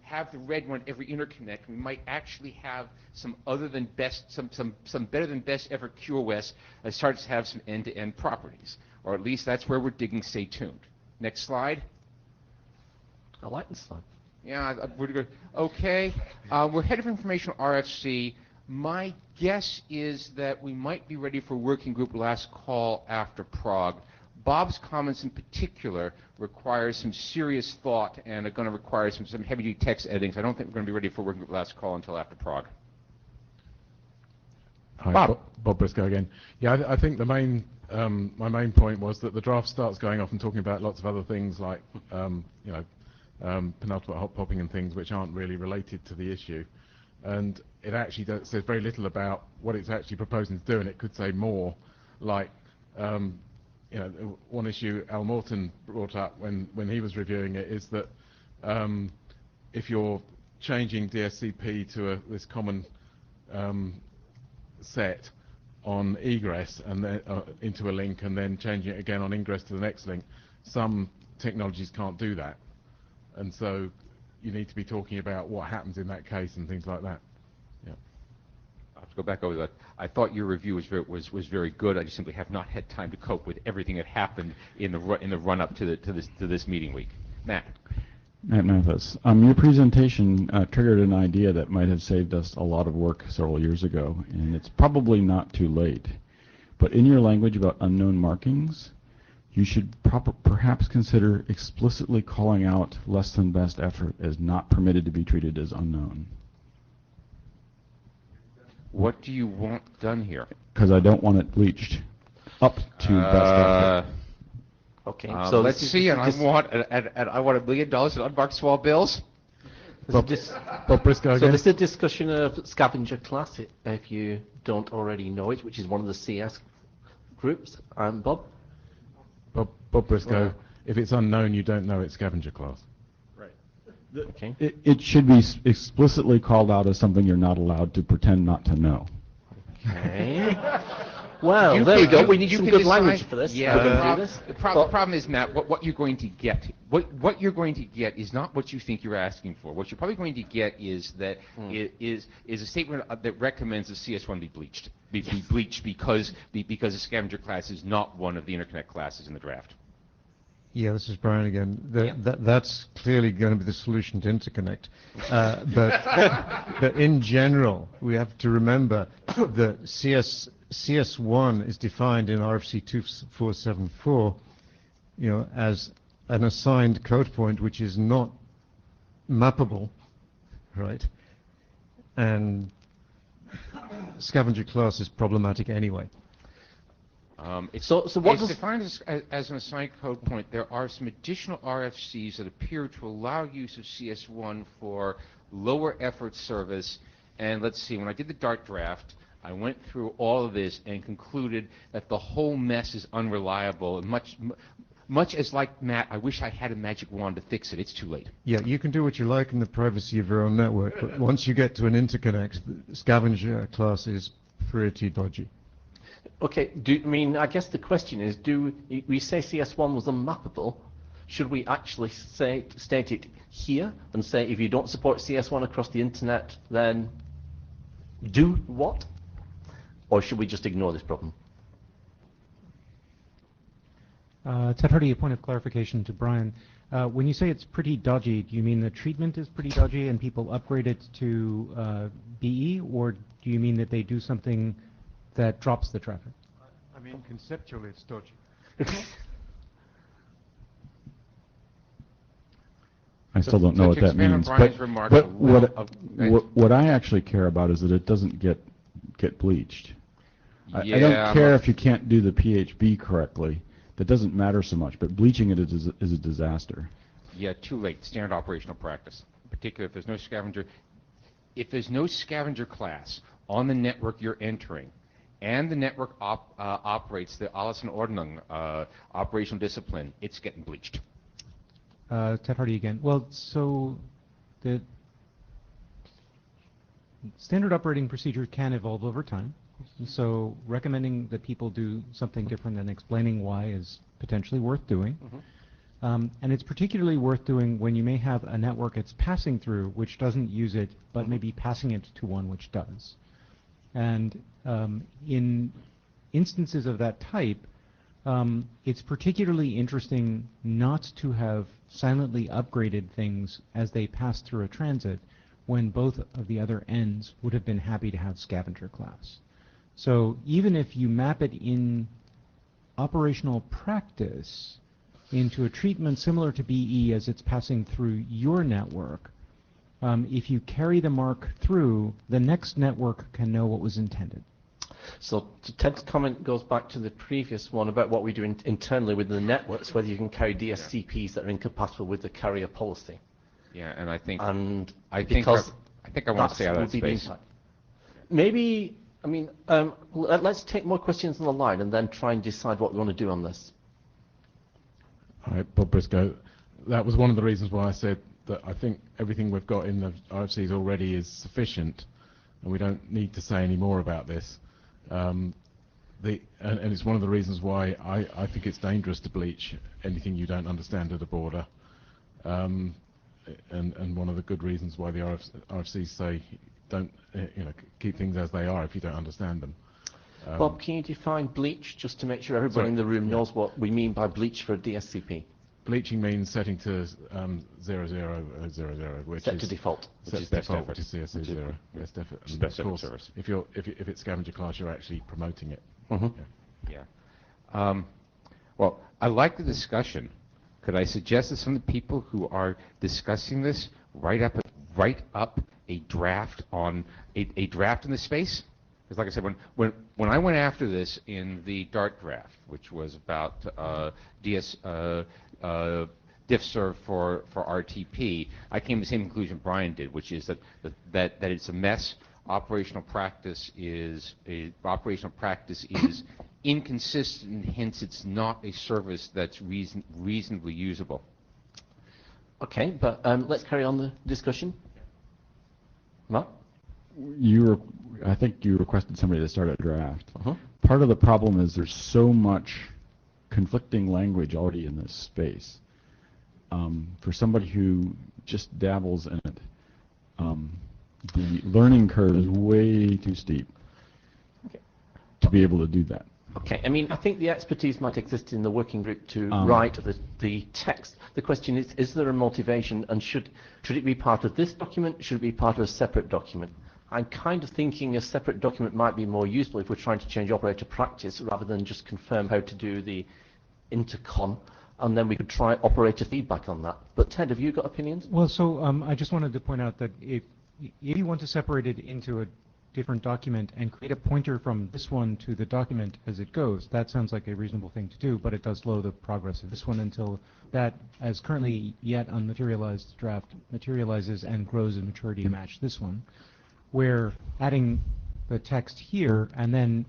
have the red one every interconnect. We might actually have some other than best, some better than best ever QoS that starts to have some end-to-end properties, or at least that's where we're digging. Stay tuned. Next slide. I like this slide. Yeah, we're good. Okay, we're headed for information RFC. My guess is that we might be ready for working group last call after Prague. Bob's comments in particular require some serious thought and are going to require some heavy-duty text editing. So I don't think we're going to be ready for working group last call until after Prague. Hi, Bob. Bob Briscoe again. Yeah, I think the main my main point was that the draft starts going off and talking about lots of other things like penultimate hot popping and things which aren't really related to the issue, and it actually says very little about what it's actually proposing to do, and it could say more, like one issue Al Morton brought up when he was reviewing it is that if you're changing DSCP to this common set on egress and then into a link and then changing it again on ingress to the next link, some technologies can't do that, and so you need to be talking about what happens in that case and things like that. Yeah. I'll have to go back over that. I thought your review was very good. I just simply have not had time to cope with everything that happened in the run up to this meeting week. Matt Memphis. Your presentation triggered an idea that might have saved us a lot of work several years ago, and it's probably not too late. But in your language about unknown markings, you should perhaps consider explicitly calling out less than best effort as not permitted to be treated as unknown. What do you want done here? Because I don't want it bleached up to best effort. Okay, so let's see. And I want $1 million in unmarked small bills. Bob Briscoe again. So this is a discussion of scavenger class, if you don't already know it, which is one of the CS groups. Bob? Bob Briscoe. If it's unknown, you don't know it's scavenger class. Right. Okay. It should be explicitly called out as something you're not allowed to pretend not to know. Okay. Well, there we go. We need some can good decide- language for this. Yeah, We're the, gonna do prob- this. the, prob- the problem is, Matt, what you're going to get. What you're going to get is not what you think you're asking for. What you're probably going to get is that is a statement that recommends the CS1 be bleached. Be bleached because the scavenger class is not one of the interconnect classes in the draft. Yeah, this is Brian again. That's clearly going to be the solution to interconnect. But in general, we have to remember that CS1 is defined in RFC 2474, as an assigned code point which is not mappable, right? And scavenger class is problematic anyway. It's what defined as an assigned code point. There are some additional RFCs that appear to allow use of CS1 for lower effort service. And let's see, when I did the Dart draft, I went through all of this and concluded that the whole mess is unreliable. And much as like Matt, I wish I had a magic wand to fix it. It's too late. Yeah, you can do what you like in the privacy of your own network, but once you get to an interconnect, the scavenger class is pretty dodgy. Okay, I guess the question is, we say CS1 was unmappable? Should we actually state it here and say if you don't support CS1 across the internet, then do what? Or should we just ignore this problem? Ted Hardy, a point of clarification to Brian. When you say it's pretty dodgy, do you mean the treatment is pretty dodgy and people upgrade it to BE, or do you mean that they do something that drops the traffic? I mean, conceptually, it's dodgy. I still don't know what that means. But what I actually care about is that it doesn't get bleached. I don't care if you can't do the PHB correctly. That doesn't matter so much. But bleaching it is a disaster. Yeah, too late. Standard operational practice. Particularly if there's no scavenger. If there's no scavenger class on the network you're entering, and the network operates the Alles in Ordnung operational discipline, it's getting bleached. Ted Hardy again. Well, so the standard operating procedure can evolve over time. So recommending that people do something different than explaining why is potentially worth doing. And it's particularly worth doing when you may have a network it's passing through which doesn't use it, but maybe passing it to one which does. And in instances of that type, it's particularly interesting not to have silently upgraded things as they pass through a transit when both of the other ends would have been happy to have scavenger class. So even if you map it in operational practice into a treatment similar to BE as it's passing through your network, if you carry the mark through, the next network can know what was intended. So Ted's comment goes back to the previous one about what we do internally within the networks, whether you can carry DSCPs that are incompatible with the carrier policy. Yeah, and I think I want to stay out of that space. Maybe, let's take more questions on the line and then try and decide what we want to do on this. All right, Bob Briscoe. That was one of the reasons why I said that I think everything we've got in the RFCs already is sufficient, and we don't need to say any more about this. And it's one of the reasons why I think it's dangerous to bleach anything you don't understand at a border. And one of the good reasons why the RFCs say don't keep things as they are if you don't understand them. Bob, can you define bleach just to make sure everybody in the room knows what we mean by bleach for a DSCP? Bleaching means setting to 0000, which set is to default, which is default, which is CSC 0. Best effort. And of course, service. if it's scavenger class, you're actually promoting it. Yeah. Well, I like the discussion. Could I suggest that some of the people who are discussing this write up a draft on a draft in the space? Because, like I said, when I went after this in the Dart draft, which was about diffserv for RTP, I came to the same conclusion Brian did, which is that it's a mess. Operational practice is inconsistent, and hence it's not a service that's reasonably usable. Okay, but let's carry on the discussion. Mark? I think you requested somebody to start a draft. Uh-huh. Part of the problem is there's so much conflicting language already in this space. For somebody who just dabbles in it, the learning curve is way too steep to be able to do that. Okay, I mean, I think the expertise might exist in the working group to write the text. The question is there a motivation, and should it be part of this document? Should it be part of a separate document? I'm kind of thinking a separate document might be more useful if we're trying to change operator practice rather than just confirm how to do the intercon, and then we could try operator feedback on that. But Ted, have you got opinions? Well, so I just wanted to point out that if you want to separate it into a different document and create a pointer from this one to the document as it goes, that sounds like a reasonable thing to do, but it does slow the progress of this one until that, as currently yet unmaterialized draft, materializes and grows in maturity to match this one, where adding the text here and then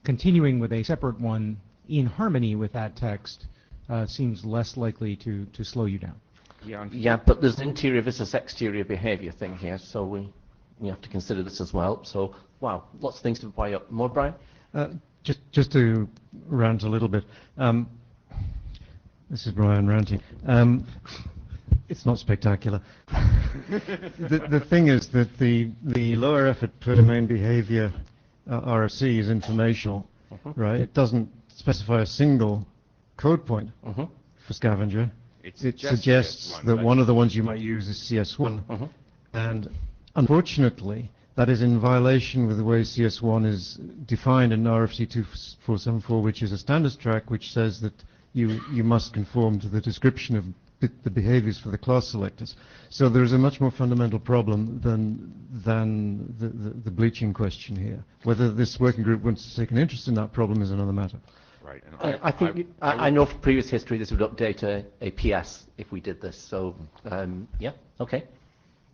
continuing with a separate one in harmony with that text seems less likely to slow you down. Yeah, but there's interior versus exterior behavior thing here, so we have to consider this as well. So, wow, lots of things to buy up. More, Brian? Just to rant a little bit. This is Brian ranting. It's not spectacular. The thing is that the lower effort per domain behavior RFC is informational, right? It doesn't specify a single code point for scavenger. It suggests that one of the ones you might use is CS1. And unfortunately, that is in violation with the way CS1 is defined in RFC 2474, which is a standards track, which says that you must conform to the description of the behaviors for the class selectors. So there's a much more fundamental problem than the bleaching question here. Whether this working group wants to take an interest in that problem is another matter. Right. And I think I know from previous history this would update a PS if we did this. So yeah, okay.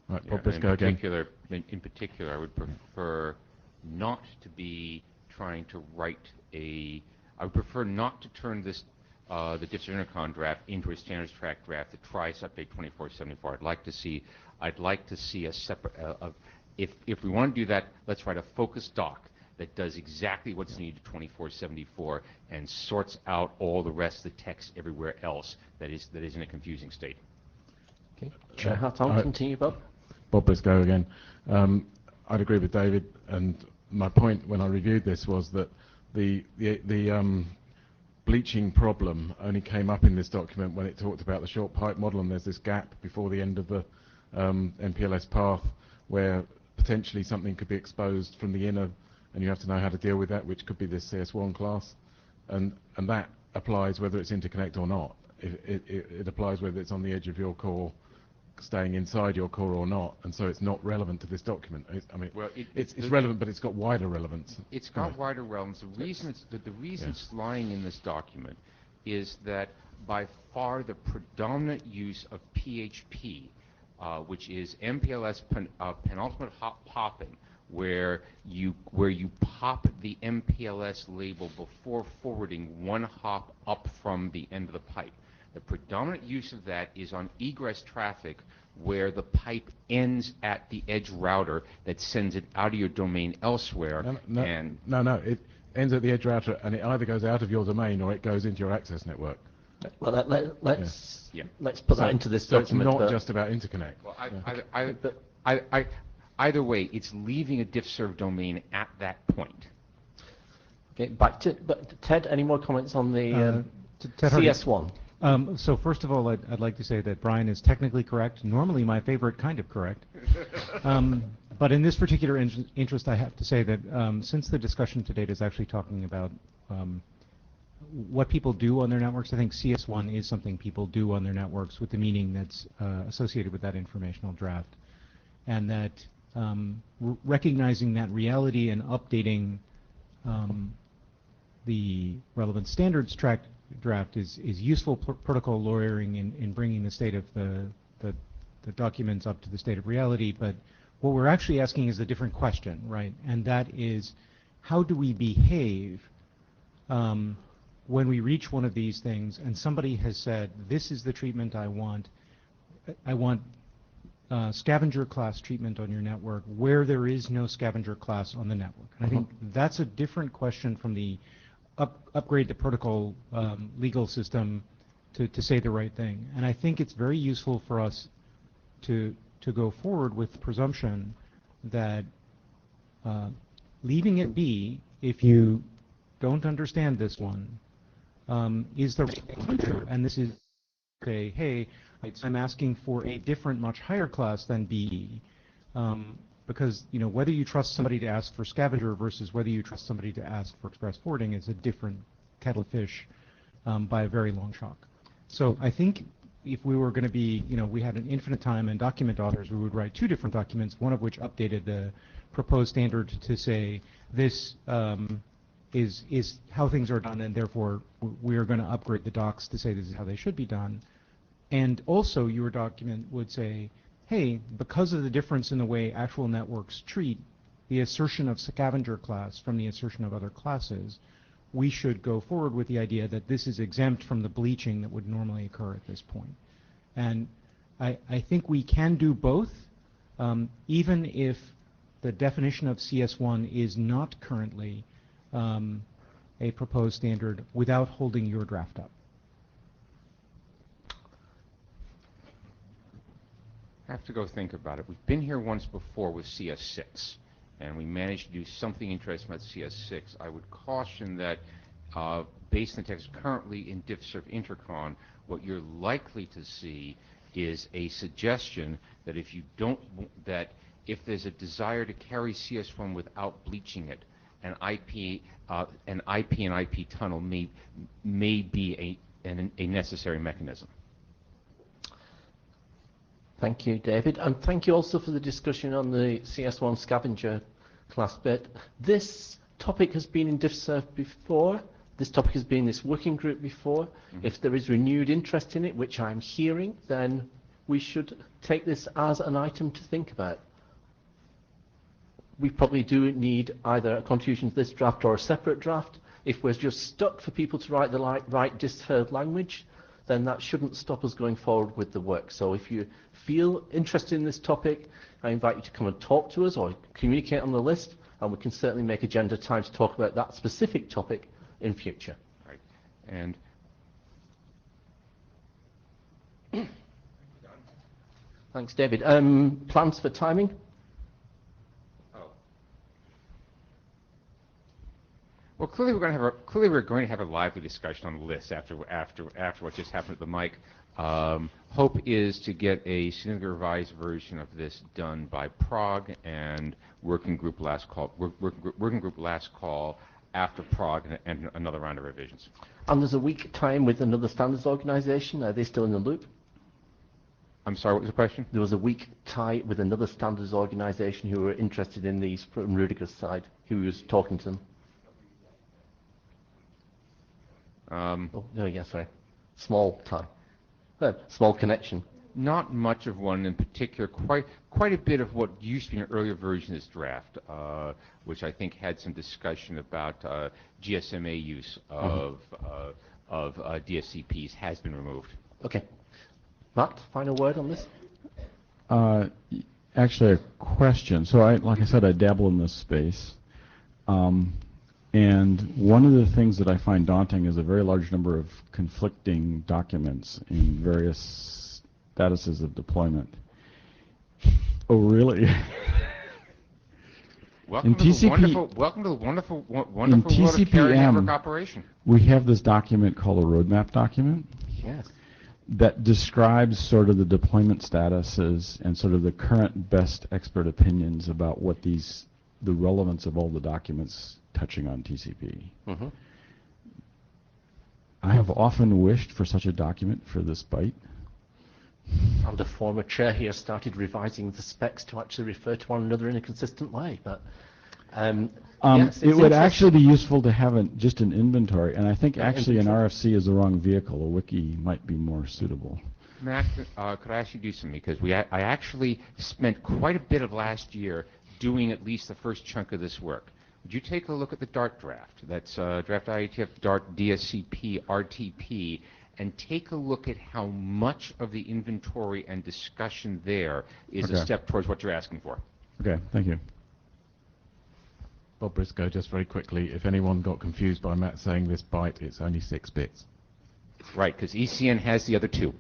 Right, Yeah, Bob, let's in go again. in particular, I would prefer not to be trying to write I would prefer not to turn this the diffs intercon draft into a standards track draft that tries to update 2474. I'd like to see a separate. If we want to do that, let's write a focused doc that does exactly what's needed to 2474 and sorts out all the rest of the text everywhere else that is in a confusing state. Okay. Chair Hartong, continue, Bob. Bob, let's go again. I'd agree with David, and my point when I reviewed this was that the bleaching problem only came up in this document when it talked about the short pipe model, and there's this gap before the end of the MPLS path where potentially something could be exposed from the inner, and you have to know how to deal with that, which could be this CS1 class, and that applies whether it's interconnect or not. It applies whether it's on the edge of your core, staying inside your core or not, and so it's not relevant to this document. It's relevant, but it's got wider relevance. It's got wider relevance. The reason it's lying in this document is that by far the predominant use of PHP, which is MPLS penultimate hop popping, where you pop the MPLS label before forwarding one hop up from the end of the pipe. The predominant use of that is on egress traffic where the pipe ends at the edge router that sends it out of your domain elsewhere. No, it ends at the edge router and it either goes out of your domain or it goes into your access network. Well, let's put that into this document. It's not just about interconnect. Well, either way, it's leaving a diff-serve domain at that point. Okay, back to Ted. Any more comments on the Ted CS1? So first of all, I'd like to say that Brian is technically correct, normally my favorite kind of correct. But in this particular interest, I have to say that since the discussion to date is actually talking about what people do on their networks, I think CS1 is something people do on their networks with the meaning that's associated with that informational draft. And that recognizing that reality and updating the relevant standards track draft is useful protocol lawyering in bringing the state of the documents up to the state of reality, but what we're actually asking is a different question, right? And that is, how do we behave when we reach one of these things and somebody has said, this is the treatment I want scavenger class treatment on your network where there is no scavenger class on the network. And I think that's a different question from the upgrade the protocol legal system to say the right thing. And I think it's very useful for us to go forward with the presumption that leaving it be, if you don't understand this one, is the right answer. And this is say, hey, I'm asking for a different, much higher class than BE, because whether you trust somebody to ask for scavenger versus whether you trust somebody to ask for express forwarding is a different kettle of fish by a very long shot. So I think if we were going to be, we had an infinite time and document authors, we would write 2 different documents, one of which updated the proposed standard to say this is how things are done, and therefore we are going to upgrade the docs to say this is how they should be done. And also your document would say, hey, because of the difference in the way actual networks treat the assertion of scavenger class from the assertion of other classes, we should go forward with the idea that this is exempt from the bleaching that would normally occur at this point. And I think we can do both, even if the definition of CS1 is not currently a proposed standard without holding your draft up. I have to go think about it. We've been here once before with CS6, and we managed to do something interesting about CS6. I would caution that based on the text currently in DiffServ Intercon, what you're likely to see is a suggestion that if there's a desire to carry CS1 without bleaching it, an IP and IP tunnel may be a necessary mechanism. Thank you, David, and thank you also for the discussion on the CS1 scavenger class bit. This topic has been in DiffServ before. This topic has been in this working group before. If there is renewed interest in it, which I'm hearing, then we should take this as an item to think about. We probably do need either a contribution to this draft or a separate draft. If we're just stuck for people to write the right DiffServ language, then that shouldn't stop us going forward with the work. So if you feel interested in this topic, I invite you to come and talk to us or communicate on the list, and we can certainly make agenda time to talk about that specific topic in future. Right. And thanks, David. Plans for timing? Well, clearly we're going to have a lively discussion on the list after what just happened at the mic. Hope is to get a significantly revised version of this done by Prague and working group last call after Prague and another round of revisions. And there's a week time with another standards organisation. Are they still in the loop? I'm sorry, what was the question? There was a weak tie with another standards organisation who were interested in these from Rudiger's side, who was talking to them. Sorry. Small tie. Small connection. Not much of one in particular. Quite a bit of what used to be an earlier version of this draft, which I think had some discussion about GSMA use of DSCPs, has been removed. Okay. Matt, final word on this? Actually, a question. So, like I said, I dabble in this space. And one of the things that I find daunting is a very large number of conflicting documents in various statuses of deployment. Oh, really? Welcome to the wonderful world of carrier network operation. We have this document called a roadmap document. Yes. That describes sort of the deployment statuses and sort of the current best expert opinions about what the relevance of all the documents touching on TCP. I have often wished for such a document for this byte. And the former chair here started revising the specs to actually refer to one another in a consistent way. But yes, it would actually be useful to have just an inventory, and I think actually an RFC is the wrong vehicle. A wiki might be more suitable. Matt, could I ask you to do something? Because I actually spent quite a bit of last year doing at least the first chunk of this work. Would you take a look at the DART draft? That's draft IETF DART DSCP RTP, and take a look at how much of the inventory and discussion there is a Okay. step towards what you're asking for. Okay, thank you. Bob Briscoe, just very quickly, if anyone got confused by Matt saying this byte, it's only 6 bits. Right, because ECN has the other two.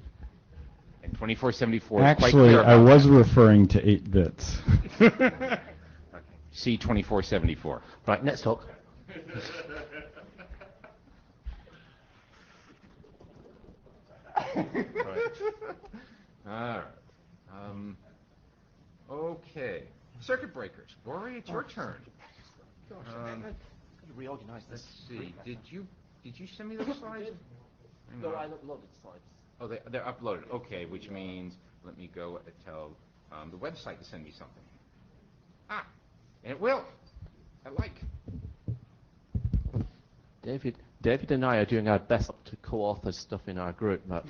And 2474 is quite Actually, clear I about was that. referring to 8 bits. See 2474. Right, next talk. All right. Okay. Circuit breakers. Rory, it's your turn. Reorganize Let's see. Did you send me those slides? Hang No, on. I uploaded slides. Oh, they're uploaded. Okay, which means let me go and tell the website to send me something. Ah, and it will. I like. David and I are doing our best to co-author stuff in our group, but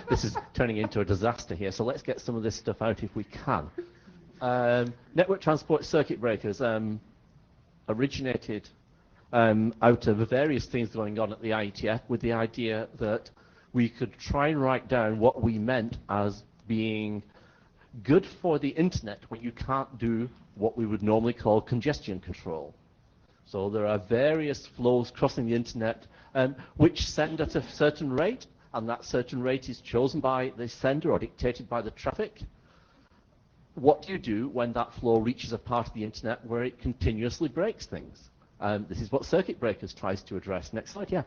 this is turning into a disaster here. So let's get some of this stuff out if we can. Network transport circuit breakers originated out of various things going on at the IETF with the idea that we could try and write down what we meant as being good for the internet when you can't do what we would normally call congestion control. So there are various flows crossing the internet which send at a certain rate, and that certain rate is chosen by the sender or dictated by the traffic. What do you do when that flow reaches a part of the internet where it continuously breaks things? This is what circuit breakers tries to address. Next slide, yeah.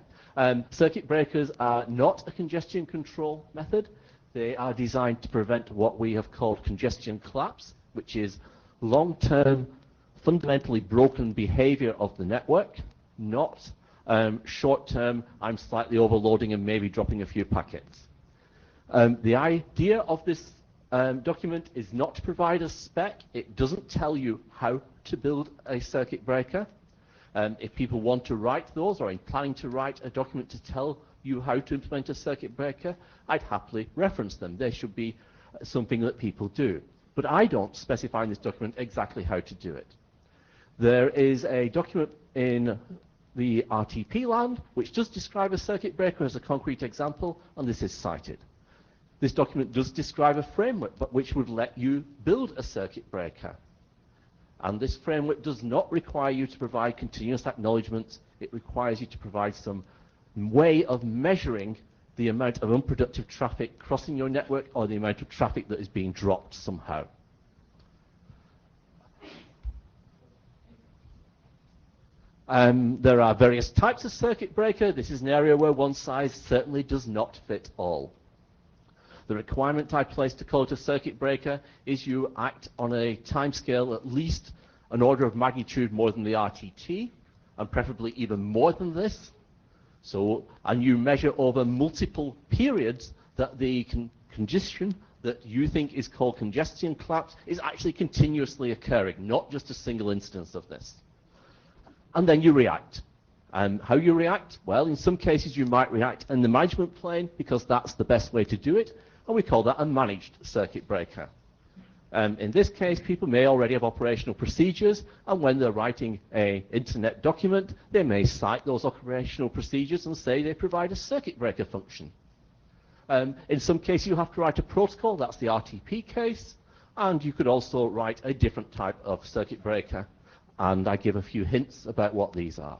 Circuit breakers are not a congestion control method. They are designed to prevent what we have called congestion collapse, which is long-term, fundamentally broken behavior of the network, not short-term, I'm slightly overloading and maybe dropping a few packets. The idea of this document is not to provide a spec. It doesn't tell you how to build a circuit breaker. If people want to write those or are planning to write a document to tell you how to implement a circuit breaker, I'd happily reference them. They should be something that people do. But I don't specify in this document exactly how to do it. There is a document in the RTP land which does describe a circuit breaker as a concrete example, and this is cited. This document does describe a framework but which would let you build a circuit breaker. And this framework does not require you to provide continuous acknowledgements. It requires you to provide some way of measuring the amount of unproductive traffic crossing your network or the amount of traffic that is being dropped somehow. There are various types of circuit breaker. This is an area where one size certainly does not fit all. The requirement I place to call it a circuit breaker is you act on a time scale at least an order of magnitude more than the RTT, and preferably even more than this. So, and you measure over multiple periods that the congestion that you think is called congestion collapse is actually continuously occurring, not just a single instance of this. And then you react. And how you react? Well, in some cases you might react in the management plane because that's the best way to do it, and we call that a managed circuit breaker. In this case, people may already have operational procedures, and when they're writing an internet document, they may cite those operational procedures and say they provide a circuit breaker function. In some cases, you have to write a protocol. That's the RTP case, and you could also write a different type of circuit breaker, and I give a few hints about what these are.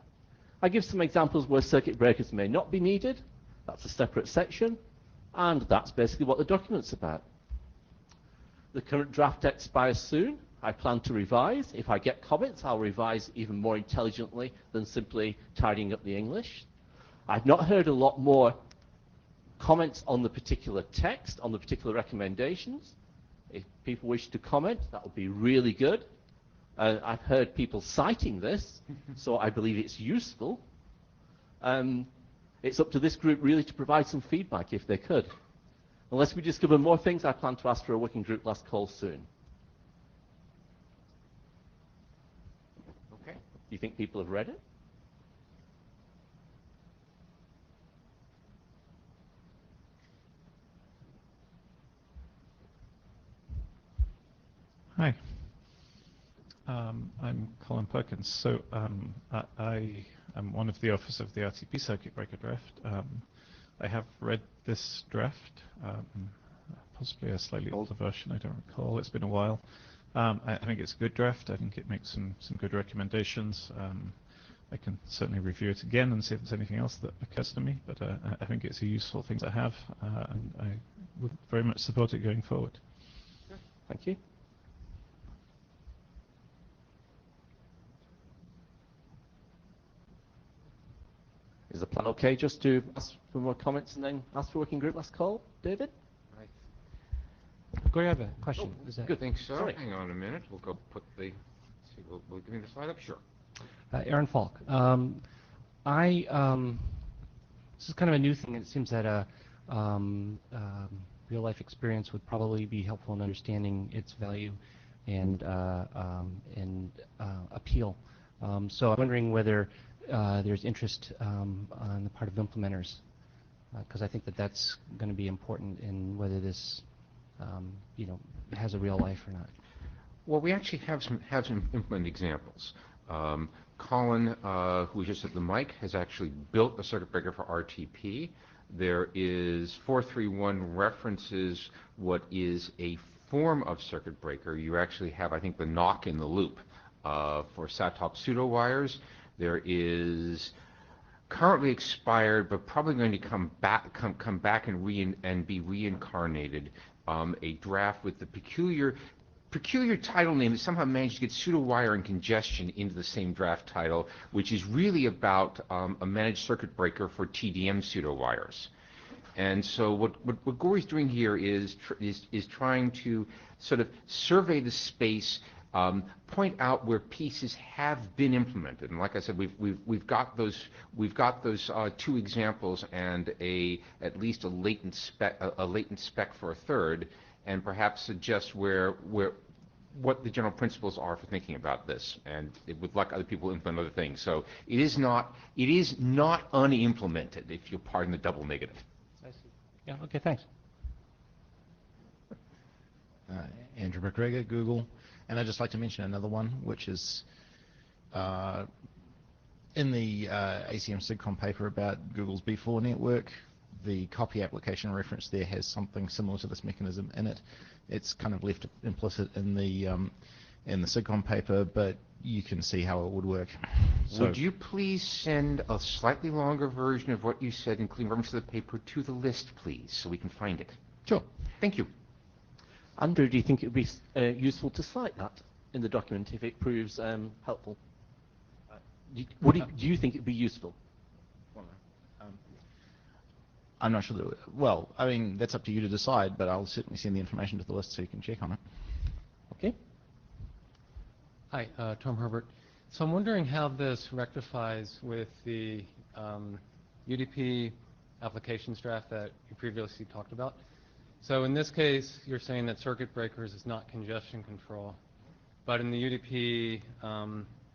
I give some examples where circuit breakers may not be needed. That's a separate section, and that's basically what the document's about. The current draft expires soon. I plan to revise. If I get comments, I'll revise even more intelligently than simply tidying up the English. I've not heard a lot more comments on the particular text, on the particular recommendations. If people wish to comment, that would be really good. I've heard people citing this, so I believe it's useful. It's up to this group really to provide some feedback if they could. Unless we discover more things, I plan to ask for a working group last call soon. Okay. Do you think people have read it? Hi. I'm Colin Perkins. So I am one of the authors of the RTP circuit breaker draft. I have read this draft, possibly a slightly older version, I don't recall, it's been a while. I think it's a good draft. I think it makes some good recommendations. I can certainly review it again and see if there's anything else that occurs to me, but I think it's a useful thing to have, and I would very much support it going forward. Thank you. Is the plan okay just to ask for more comments and then ask for working group last call? David? Corey, I have a question. Is that Good. Think so. Sorry. Hang on a minute. We'll go put the. See, we'll give me the slide up. Sure. Aaron Falk. This is kind of a new thing. It seems that a real-life experience would probably be helpful in understanding its value and appeal. So I'm wondering whether there's interest on the part of implementers, because I think that that's going to be important in whether this, has a real life or not. Well, we actually have some implement examples. Colin, who was just at the mic, has actually built a circuit breaker for RTP. There is 431 references what is a form of circuit breaker. You actually have, I think, the knock in the loop for SAT-top pseudo wires. There is currently expired, but probably going to come back and be reincarnated. A draft with the peculiar title name that somehow managed to get pseudo wire and congestion into the same draft title, which is really about a managed circuit breaker for TDM pseudo wires. And so what Gory's doing here is trying to sort of survey the space, point out where pieces have been implemented. And like I said, we've got those two examples and at least a latent spec for a third, and perhaps suggest what the general principles are for thinking about this, and it would like other people to implement other things. So it is not unimplemented, if you'll pardon the double negative. I see. Yeah. Okay. Thanks. Andrew McGregor, Google, and I'd just like to mention another one, which is in the ACM SIGCOMM paper about Google's B4 network. The copy application reference there has something similar to this mechanism in it. It's kind of left implicit in the SIGCOMM paper, but you can see how it would work. So would you please send a slightly longer version of what you said, including reference to the paper, to the list, please, so we can find it? Sure. Thank you. Andrew, do you think it would be useful to cite that in the document if it proves helpful? Do you think it would be useful? I'm not sure well, I mean, that's up to you to decide, but I'll certainly send the information to the list so you can check on it. Okay. Hi, Tom Herbert. So I'm wondering how this rectifies with the UDP applications draft that you previously talked about. So in this case, you're saying that circuit breakers is not congestion control, but in the UDP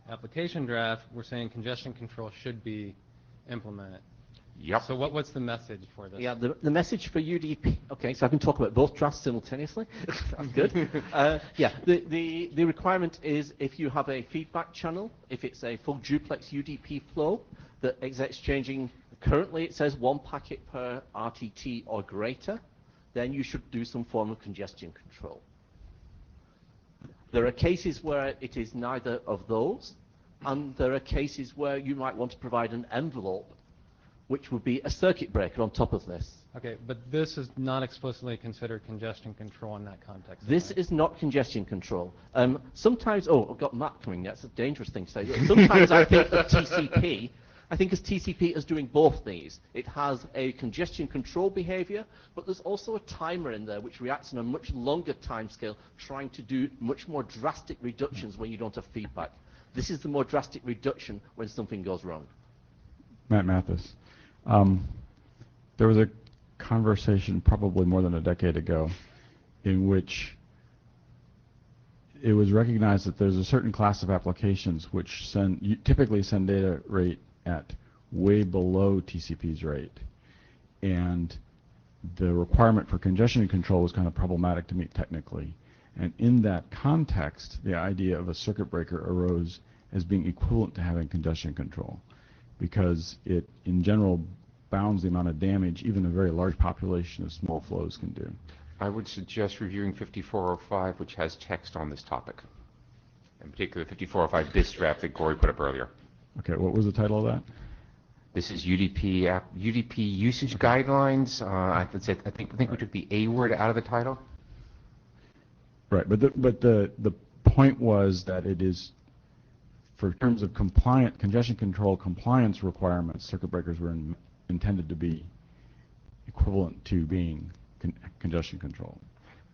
application draft, we're saying congestion control should be implemented. Yep. So what's the message for this? Yeah, the message for UDP. Okay, so I can talk about both drafts simultaneously. That's good. Yeah, the requirement is if you have a feedback channel, if it's a full duplex UDP flow that is exchanging, currently it says 1 packet per RTT or greater, then you should do some form of congestion control. There are cases where it is neither of those, and there are cases where you might want to provide an envelope, which would be a circuit breaker on top of this. Okay, but this is not explicitly considered congestion control in that context. This right? is not congestion control. Sometimes, I've got Matt coming. That's a dangerous thing to say. Sometimes I think of TCP. I think as TCP is doing both these. It has a congestion control behavior, but there's also a timer in there which reacts on a much longer time scale, trying to do much more drastic reductions when you don't have feedback. This is the more drastic reduction when something goes wrong. Matt Mathis. There was a conversation probably more than a decade ago in which it was recognized that there's a certain class of applications which typically send data rate at way below TCP's rate, and the requirement for congestion control was kind of problematic to meet technically. And in that context, the idea of a circuit breaker arose as being equivalent to having congestion control, because it, in general, bounds the amount of damage even a very large population of small flows can do. I would suggest reviewing 5405, which has text on this topic. In particular, 5405 BIS draft that Corey put up earlier. Okay, what was the title of that? This is UDP usage guidelines. I think we took the A word out of the title. Right, but the point was that it is, for terms of congestion control compliance requirements, circuit breakers were intended to be equivalent to being congestion control.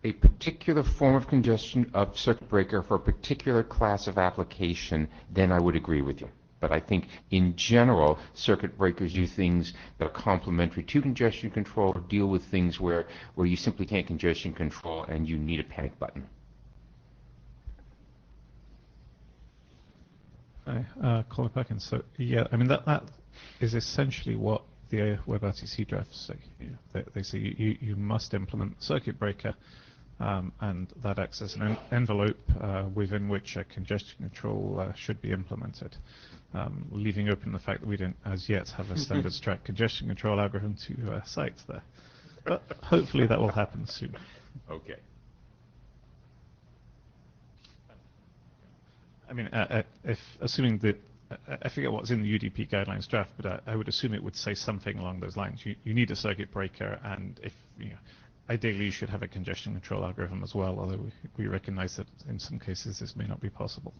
A particular form of congestion of circuit breaker for a particular class of application, then I would agree with you. But I think in general, circuit breakers do things that are complementary to congestion control, or deal with things where you simply can't congestion control and you need a panic button. Hi, Colin Perkins. So yeah, I mean that is essentially what the WebRTC drafts say. They say you must implement circuit breaker, and that acts as an envelope within which a congestion control should be implemented, leaving open the fact that we don't as yet have a standard Strat congestion control algorithm to cite there. But hopefully that will happen soon. Okay. I mean, if assuming that, I forget what's in the UDP guidelines draft, but I would assume it would say something along those lines. You need a circuit breaker, and if ideally you should have a congestion control algorithm as well. Although we recognize that in some cases this may not be possible.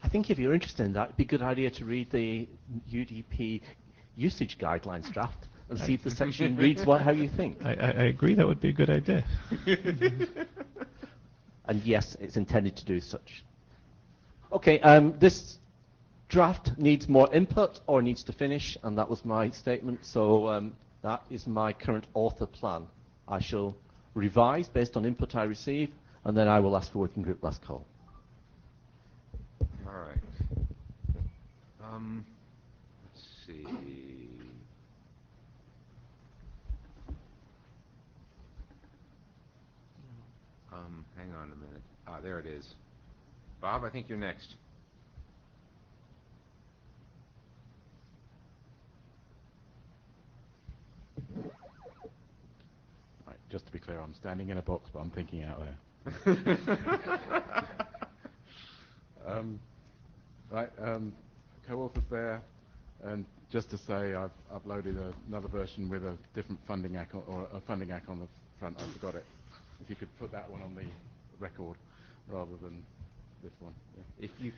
I think if you're interested in that, it'd be a good idea to read the UDP usage guidelines draft and see if the section reads how you think. I agree that would be a good idea. And yes, it's intended to do such. Okay, this draft needs more input or needs to finish, and that was my statement. So that is my current author plan. I shall revise based on input I receive, and then I will ask for working group last call. All right. Let's see. Hang on a minute. Ah, there it is. Bob, I think you're next. Right, just to be clear, I'm standing in a box, but I'm thinking out there. Co-authors there, and just to say I've uploaded another version with a different funding icon, or a funding icon on the front. I forgot it. If you could put that one on the record rather than this one. Yeah.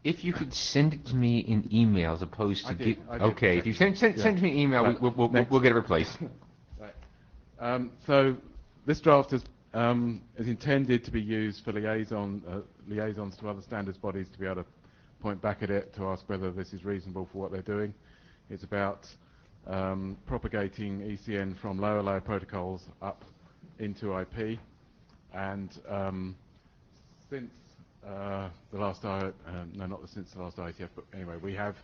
If you could send it to me in email as opposed to... I did. Okay, if you send me an email, Right. we'll get it replaced. Right. So this draft is intended to be used for liaisons to other standards bodies to be able to point back at it to ask whether this is reasonable for what they're doing. It's about propagating ECN from lower protocols up into IP, and since the last since the last IETF, but anyway, we have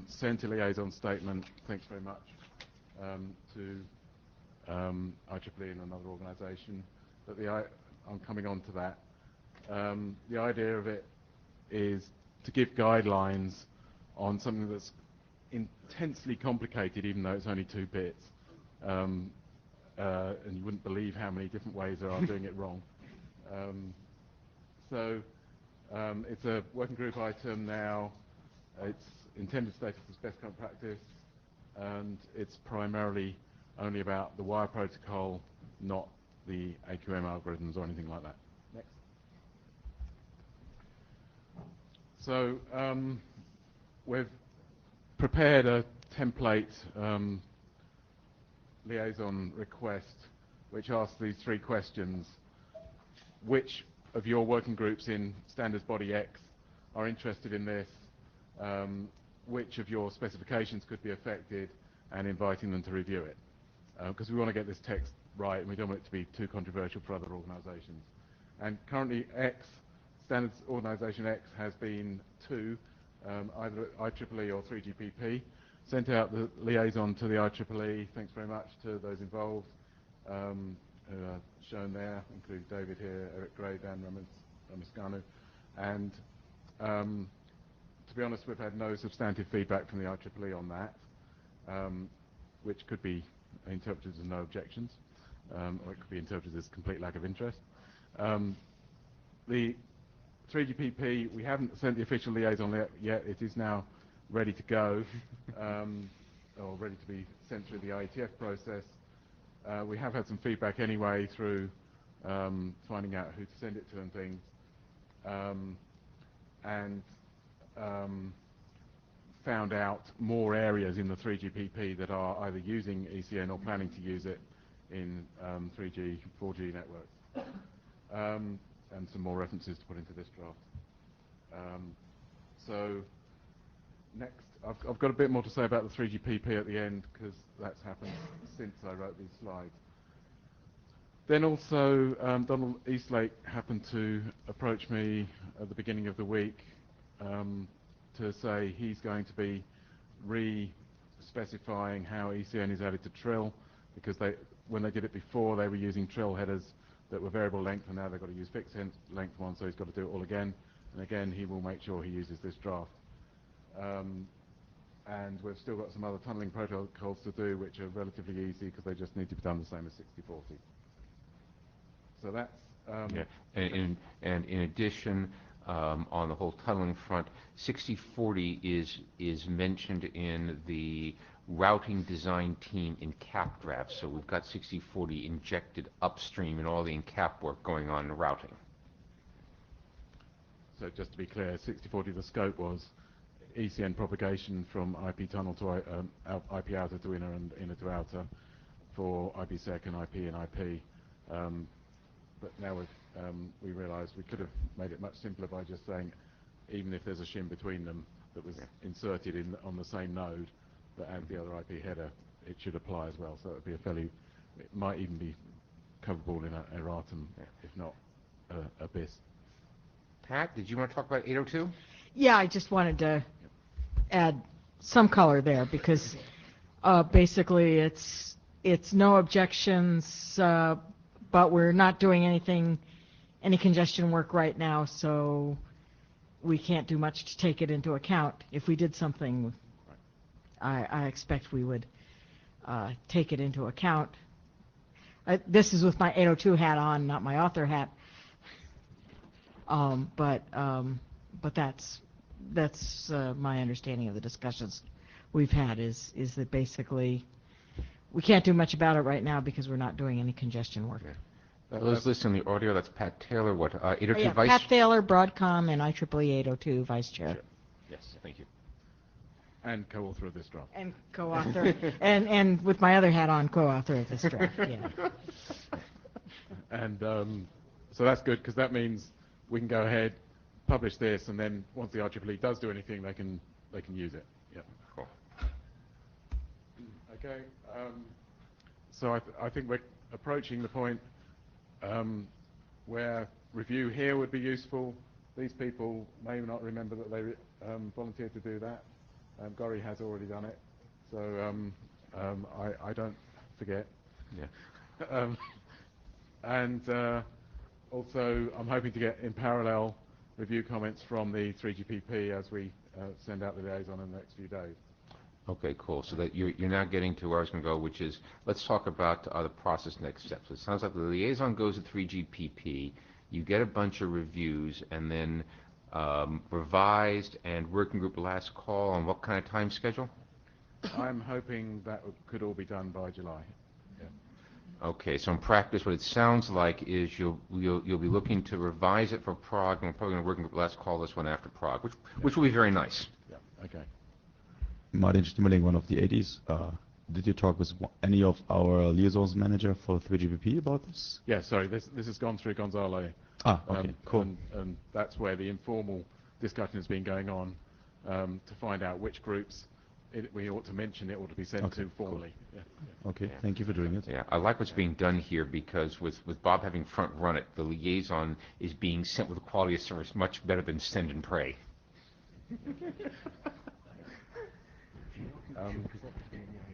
sent a liaison statement, thanks very much, to IEEE and another organisation. But I'm coming on to that. The idea of it is to give guidelines on something that's intensely complicated, even though it's only 2 bits. And you wouldn't believe how many different ways there are doing it wrong. So it's a working group item now. It's intended status as best current practice, and it's primarily only about the wire protocol, not the AQM algorithms or anything like that. Next. So we've prepared a template liaison request which asks these 3 questions. Which of your working groups in standards body X are interested in this? Which of your specifications could be affected, and inviting them to review it? Because we want to get this text right, and we don't want it to be too controversial for other organisations. And currently X, standards organisation X, has been 2, either IEEE or 3GPP. Sent out the liaison to the IEEE. Thanks very much to those involved, who are shown there, including David here, Eric Gray, Dan Ramaskanu. And to be honest, we've had no substantive feedback from the IEEE on that. which could be interpreted as no objections, or it could be interpreted as complete lack of interest. The 3GPP, we haven't sent the official liaison yet. It is now ready to go, or ready to be sent through the IETF process. We have had some feedback anyway through finding out who to send it to and things, and found out more areas in the 3GPP that are either using ECN or planning to use it in 3G, 4G networks, and some more references to put into this draft. So next, I've got a bit more to say about the 3GPP at the end, because that's happened since I wrote these slides. Then also, Donald Eastlake happened to approach me at the beginning of the week to say he's going to be re-specifying how ECN is added to Trill, because when they did it before, they were using Trill headers that were variable length, and now they've got to use fixed length ones, so he's got to do it all again. And again, he will make sure he uses this draft. And we've still got some other tunneling protocols to do, which are relatively easy because they just need to be done the same as 6040. So that's... And in addition, on the whole tunneling front, 6040 is mentioned in the routing design team in cap draft. So we've got 6040 injected upstream in all the in-cap work going on in routing. So just to be clear, 6040, the scope was ECN propagation from IP tunnel to IP outer to inner and inner to outer for IPsec and IP and IP. But now we realise we could have made it much simpler by just saying, even if there's a shim between them that was inserted on the same node that had the other IP header, it should apply as well. So it would be it might even be coverable in an erratum, if not a BIS. Pat, did you want to talk about 802? Yeah, I just wanted to add some color there, because basically it's no objections, but we're not doing any congestion work right now, so we can't do much to take it into account. If we did something, I expect we would take it into account. This is with my 802 hat on, not my author hat. But that's my understanding of the discussions we've had is that basically we can't do much about it right now because we're not doing any congestion work. Those listening to the audio, that's Pat Taylor, 802 Vice? Pat Taylor, Broadcom, and IEEE 802 Vice Chair. Sure. Yes, thank you. And co-author of this draft. And co-author, and with my other hat on, co-author of this draft, yeah. And so that's good, because that means we can go ahead, publish this, and then once the IEEE does do anything, they can use it. Yeah. Cool. Okay. So I think we're approaching the point where review here would be useful. These people may not remember that they volunteered to do that. Gori has already done it, so I don't forget. Yeah. And also, I'm hoping to get in parallel review comments from the 3GPP as we send out the liaison in the next few days. Okay, cool. So that you're now getting to where I was going to go, which is, let's talk about the process next steps. It sounds like the liaison goes to 3GPP, you get a bunch of reviews, and then revised and working group last call on what kind of time schedule? I'm hoping that could all be done by July. Yeah. Okay, so in practice, what it sounds like is you'll be looking to revise it for Prague, and we're probably going to working group last call this one after Prague, which will be very nice. Yeah. Okay. Martin Stimmeling, one of the 80s. Did you talk with any of our liaisons manager for 3GPP about this? Yeah, sorry, this has gone through Gonzalo. Ah, okay, cool. And that's where the informal discussion has been going on to find out which groups we ought to mention it ought to be sent to formally. Cool. Yeah. Okay, thank you for doing it. Yeah, I like what's being done here, because with Bob having front run it, the liaison is being sent with a quality of service much better than send and pray.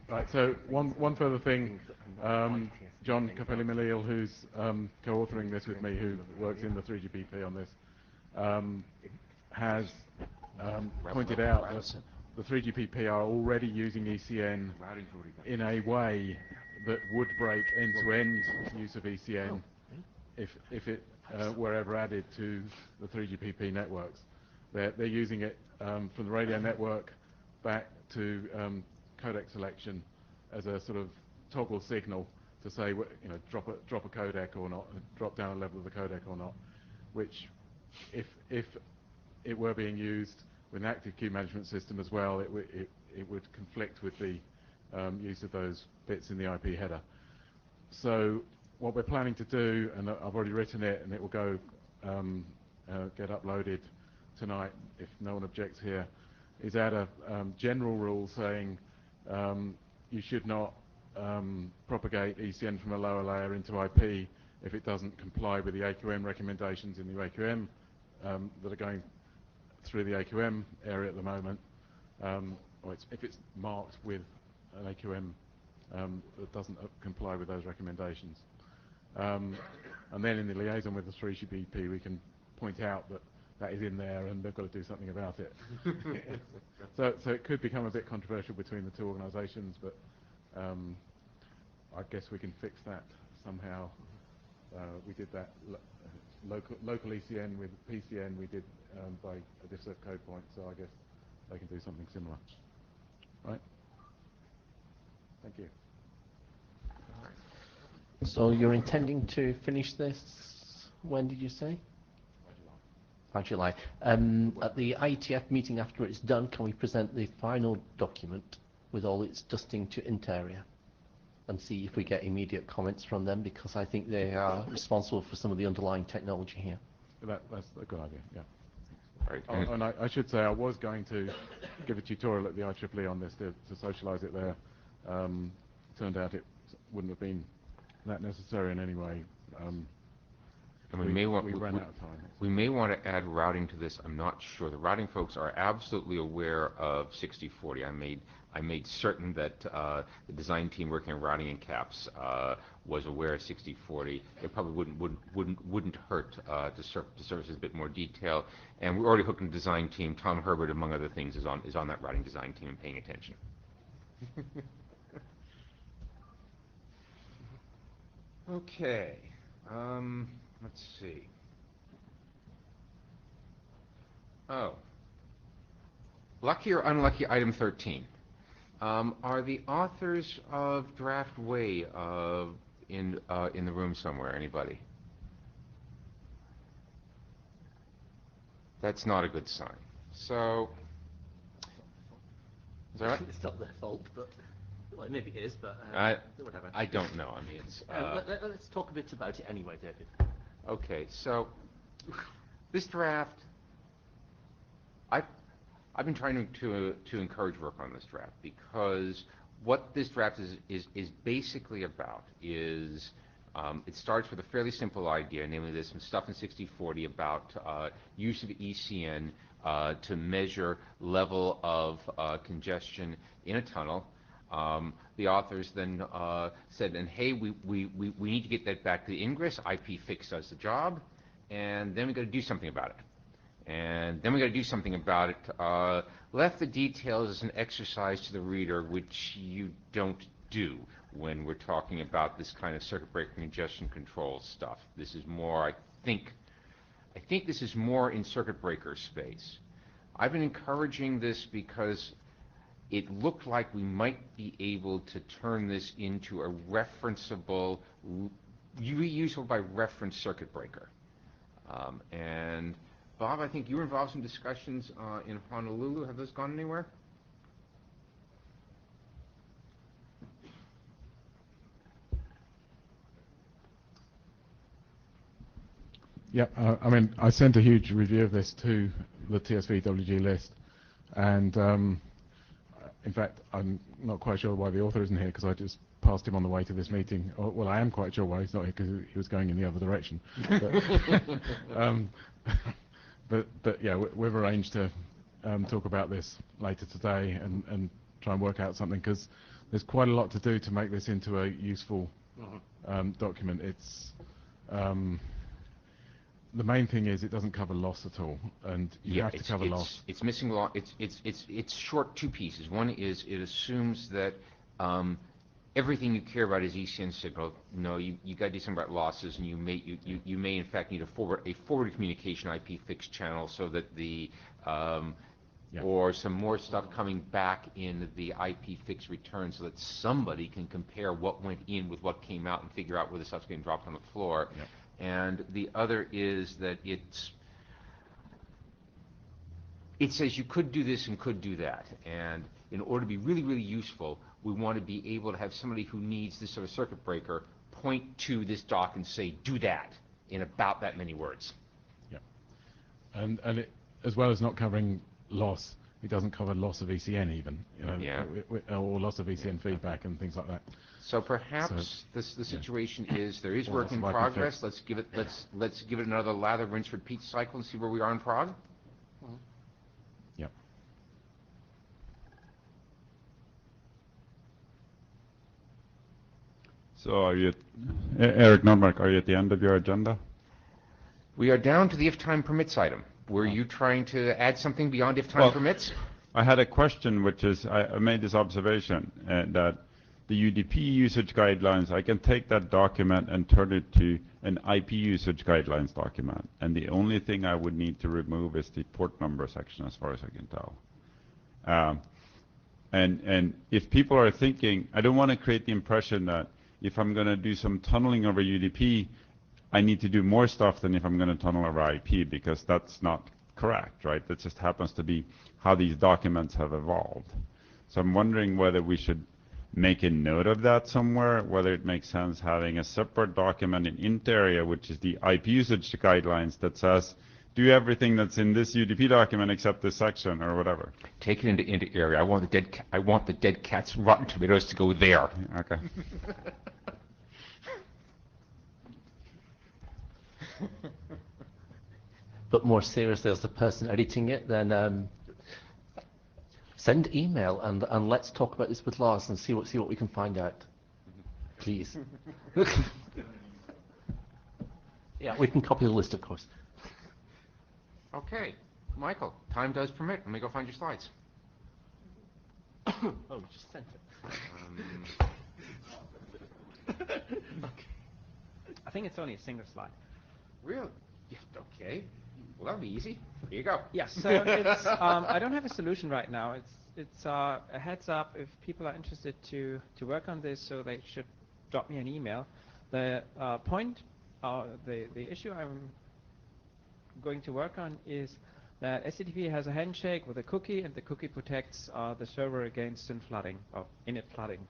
Right, so one further thing, John Capelli-Malil, who's co-authoring this with me, who works in the 3GPP on this, has pointed out that the 3GPP are already using ECN in a way that would break end-to-end use of ECN if it were ever added to the 3GPP networks. They're using it from the radio network back to codec selection as a sort of toggle signal to say, drop a codec or not, drop down a level of the codec or not, which if it were being used with an active queue management system as well, it would conflict with the use of those bits in the IP header. So what we're planning to do, and I've already written it, and it will go get uploaded tonight if no one objects here, is add a general rule saying you should not propagate ECN from a lower layer into IP if it doesn't comply with the AQM recommendations in the AQM that are going through the AQM area at the moment, or if it's marked with an AQM that doesn't comply with those recommendations. And then in the liaison with the 3GPP, we can point out that that is in there and they've got to do something about it. So it could become a bit controversial between the two organisations, but I guess we can fix that somehow. We did that local ECN with PCN we did by a diffserv code point, so I guess they can do something similar. Right? Thank you. So you're intending to finish this, when did you say? By July. At the IETF meeting after it's done, can we present the final document with all its dusting to Interia and see if we get immediate comments from them, because I think they are responsible for some of the underlying technology here. That's a good idea, yeah. Right. And I should say I was going to give a tutorial at the IEEE on this to socialise it there. Turned out it wouldn't have been that necessary in any way. And we ran out of time. We may want to add routing to this. I'm not sure. The routing folks are absolutely aware of 6040. I made certain that the design team working on routing in CAPS was aware of 6040. It probably wouldn't hurt to surface a bit more detail. And we're already hooked in the design team. Tom Herbert, among other things, is on that routing design team and paying attention. Okay. Let's see. Oh. Lucky or unlucky item 13. Are the authors of Draft Way in the room somewhere? Anybody? That's not a good sign. So, is that right? It's not their fault, but well, maybe it is, but whatever. I don't know. I mean, it's. Let's talk a bit about it anyway, David. Okay, so this draft, I've been trying to encourage work on this draft, because what this draft is basically about is it starts with a fairly simple idea, namely there's some stuff in 6040 about use of ECN to measure level of congestion in a tunnel. The authors then said, and hey, we need to get that back to the ingress. IPFix does the job, and then we got to do something about it. And then we got to do something about it. Left the details as an exercise to the reader, which you don't do when we're talking about this kind of circuit breaker congestion control stuff. This is more, I think this is more in circuit breaker space. I've been encouraging this because it looked like we might be able to turn this into a referenceable, reusable by reference circuit breaker. And Bob, I think you were involved in discussions in Honolulu. Have those gone anywhere? Yeah, I mean, I sent a huge review of this to the TSV-WG list, and in fact, I'm not quite sure why the author isn't here, because I just passed him on the way to this meeting. Well, I am quite sure why he's not here, because he was going in the other direction. But yeah, we've arranged to talk about this later today and try and work out something, because there's quite a lot to do to make this into a useful document. It's the main thing is it doesn't cover loss at all, and you have to cover loss. It's missing law. It's short two pieces. One is it assumes that everything you care about is ECN signal. No, you got to do something about losses, and you may in fact need a forward communication IP fixed channel so that the or some more stuff coming back in the IP fixed return so that somebody can compare what went in with what came out and figure out where the stuff's getting dropped on the floor. Yep. And the other is that it says you could do this and could do that. And in order to be really, really useful, we want to be able to have somebody who needs this sort of circuit breaker point to this dock and say, do that, in about that many words. Yeah. And it, as well as not covering loss, it doesn't cover loss of ECN even, or loss of ECN feedback and things like that. So perhaps the situation is there is work in progress. Let's give it another lather, rinse, repeat cycle and see where we are in prog. Yep. So are you, Eric Nordmark, are you at the end of your agenda? We are down to the if time permits item. Were you trying to add something beyond if time permits? I had a question, which is, I made this observation that the UDP usage guidelines, I can take that document and turn it to an IP usage guidelines document. And the only thing I would need to remove is the port number section, as far as I can tell. And if people are thinking, I don't want to create the impression that if I'm going to do some tunneling over UDP, I need to do more stuff than if I'm going to tunnel over IP, because that's not correct, right? That just happens to be how these documents have evolved. So I'm wondering whether we should make a note of that somewhere, whether it makes sense having a separate document in int area, which is the IP usage guidelines, that says, do everything that's in this UDP document except this section or whatever. Take it into area. I want the dead cats and rotten tomatoes to go there. Okay. But more seriously, as the person editing it, then send email and let's talk about this with Lars and see what we can find out. Please. Yeah, we can copy the list, of course. Okay, Michael, time does permit. Let me go find your slides. Oh, just sent it. Okay. I think it's only a single slide. Really? Yeah, okay. Well, that'll be easy. Here you go. Yes. So it's, I don't have a solution right now. It's a heads up if people are interested to work on this, so they should drop me an email. The the issue I'm going to work on is that HTTP has a handshake with a cookie, and the cookie protects the server against SYN flooding, or init flooding,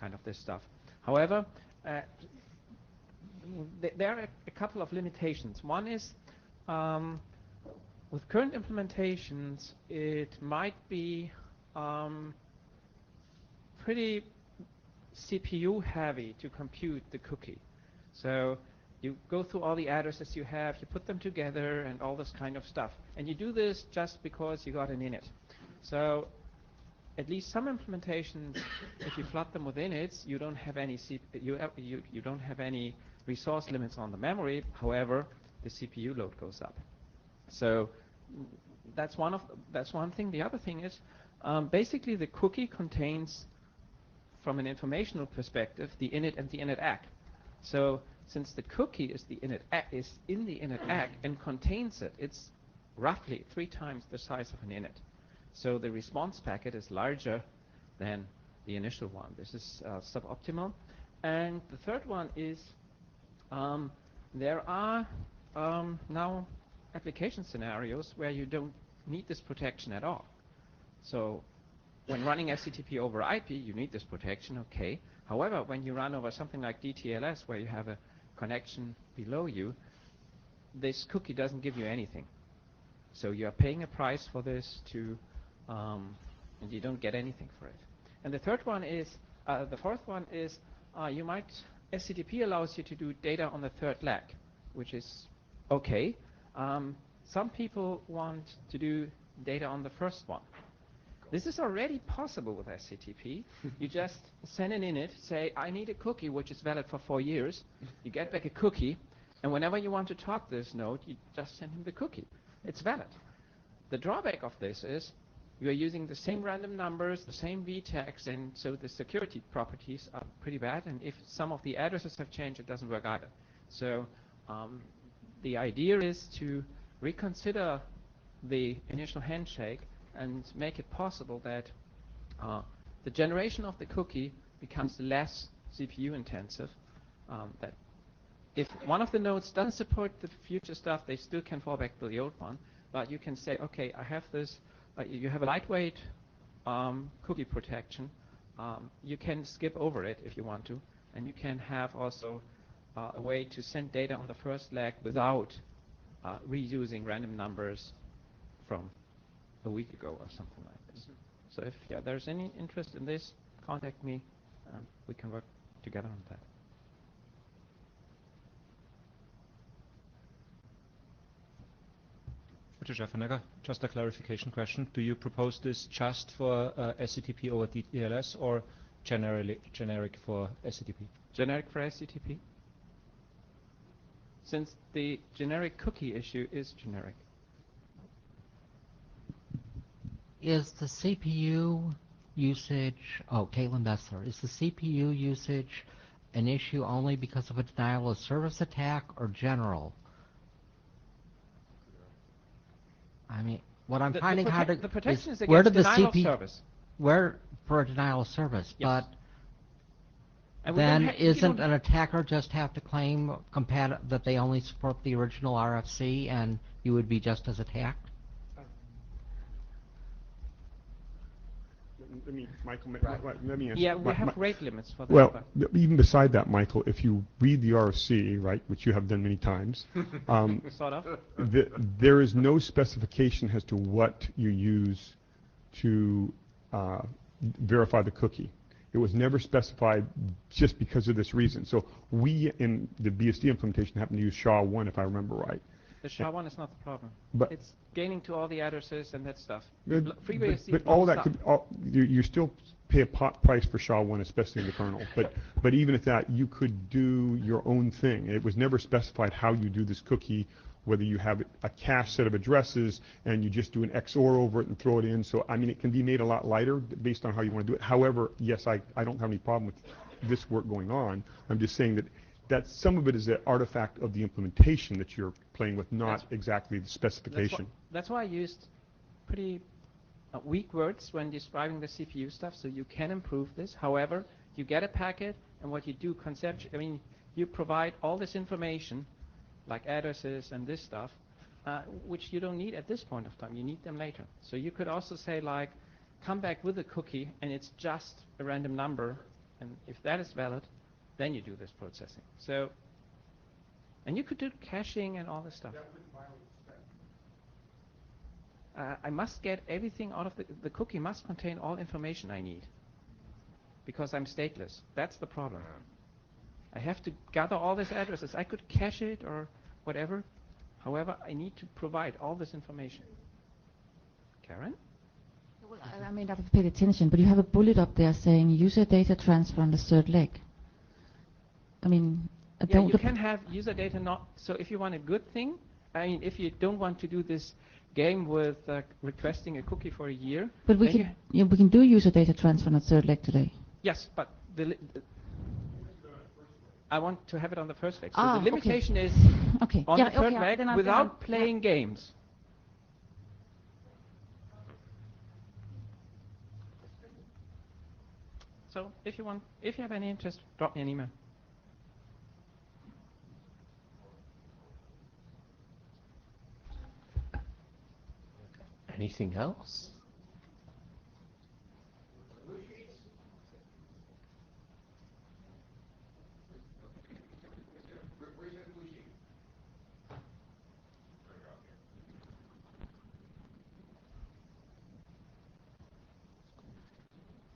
kind of this stuff. However, there are a couple of limitations. One is, with current implementations, it might be pretty CPU heavy to compute the cookie. So you go through all the addresses you have, you put them together and all this kind of stuff. And you do this just because you got an init. So at least some implementations, if you flood them with inits, you don't have any you don't have any resource limits on the memory. However, the CPU load goes up. So that's one thing. The other thing is, basically the cookie contains, from an informational perspective, the init and the init ACK. So since the cookie is in the init ACK and contains it, it's roughly 3 times the size of an init. So the response packet is larger than the initial one. This is suboptimal. And the third one is, there are now application scenarios where you don't need this protection at all. So when running HTTP over IP, you need this protection, okay. However, when you run over something like DTLS, where you have a connection below you, this cookie doesn't give you anything. So you are paying a price for this and you don't get anything for it. And the third one is, the fourth one is, HTTP allows you to do data on the third leg, which is okay. Some people want to do data on the first one. This is already possible with HTTP. You just send an init, say, I need a cookie which is valid for 4 years. You get back a cookie, And whenever you want to talk this node, you just send him the cookie. It's valid. The drawback of this is you are using the same random numbers, the same vtags, and so the security properties are pretty bad. And if some of the addresses have changed, it doesn't work either. So the idea is to reconsider the initial handshake and make it possible that the generation of the cookie becomes less CPU intensive. That if one of the nodes doesn't support the future stuff, they still can fall back to the old one. But you can say, okay, I have this. You have a lightweight cookie protection. You can skip over it if you want to, and you can have also a way to send data on the first leg without reusing random numbers from a week ago or something like this. So if there's any interest in this, contact me. We can work together on that. Jaffanegger, just a clarification question. Do you propose this just for SCTP over DLS or generic for SCTP? Generic for SCTP. Since the generic cookie issue is generic. Is the CPU usage, Caitlin Bessler, is the CPU usage an issue only because of a denial of service attack or general? I mean, what I'm finding hard to... The protection is where against did the denial of CPU service. Where for a denial of service, Yes. but then isn't an attacker just have to claim that they only support the original RFC and you would be just as attacked? Let me answer. Yeah, we have rate limits for that. Well, even beside that, Michael, if you read the RFC, right, which you have done many times, sort of. There is no specification as to what you use to verify the cookie. It was never specified just because of this reason. So we, in the BSD implementation, happen to use SHA-1, if I remember right. The SHA-1 is not the problem. But it's gaining to all the addresses and that stuff. But all that could, you still pay a pot price for SHA-1, especially in the kernel. But even at that, you could do your own thing. It was never specified how you do this cookie, whether you have a cache set of addresses and you just do an XOR over it and throw it in. So, I mean, it can be made a lot lighter based on how you want to do it. However, yes, I don't have any problem with this work going on. I'm just saying that some of it is an artifact of the implementation that you're playing with, not exactly the specification. That's why I used pretty weak words when describing the CPU stuff, so you can improve this. However, you get a packet, and what you do conceptually, I mean, you provide all this information, like addresses and this stuff, which you don't need at this point of time. You need them later. So you could also say, like, come back with a cookie, and it's just a random number, and if that is valid, then you do this processing. So, and you could do caching and all this stuff. I must get everything out of the cookie must contain all information I need, because I'm stateless. That's the problem. I have to gather all these addresses. I could cache it or whatever. However, I need to provide all this information. Karen? Well, I may not have paid attention, but you have a bullet up there saying user data transfer on the third leg. I mean, you can have user data not. So if you want a good thing, I mean, if you don't want to do this game with requesting a cookie for a year. But we can do user data transfer on the third leg today. Yes, but I want to have it on the first leg. So the limitation is on the third leg without playing games. So if you have any interest, drop me an email. Anything else?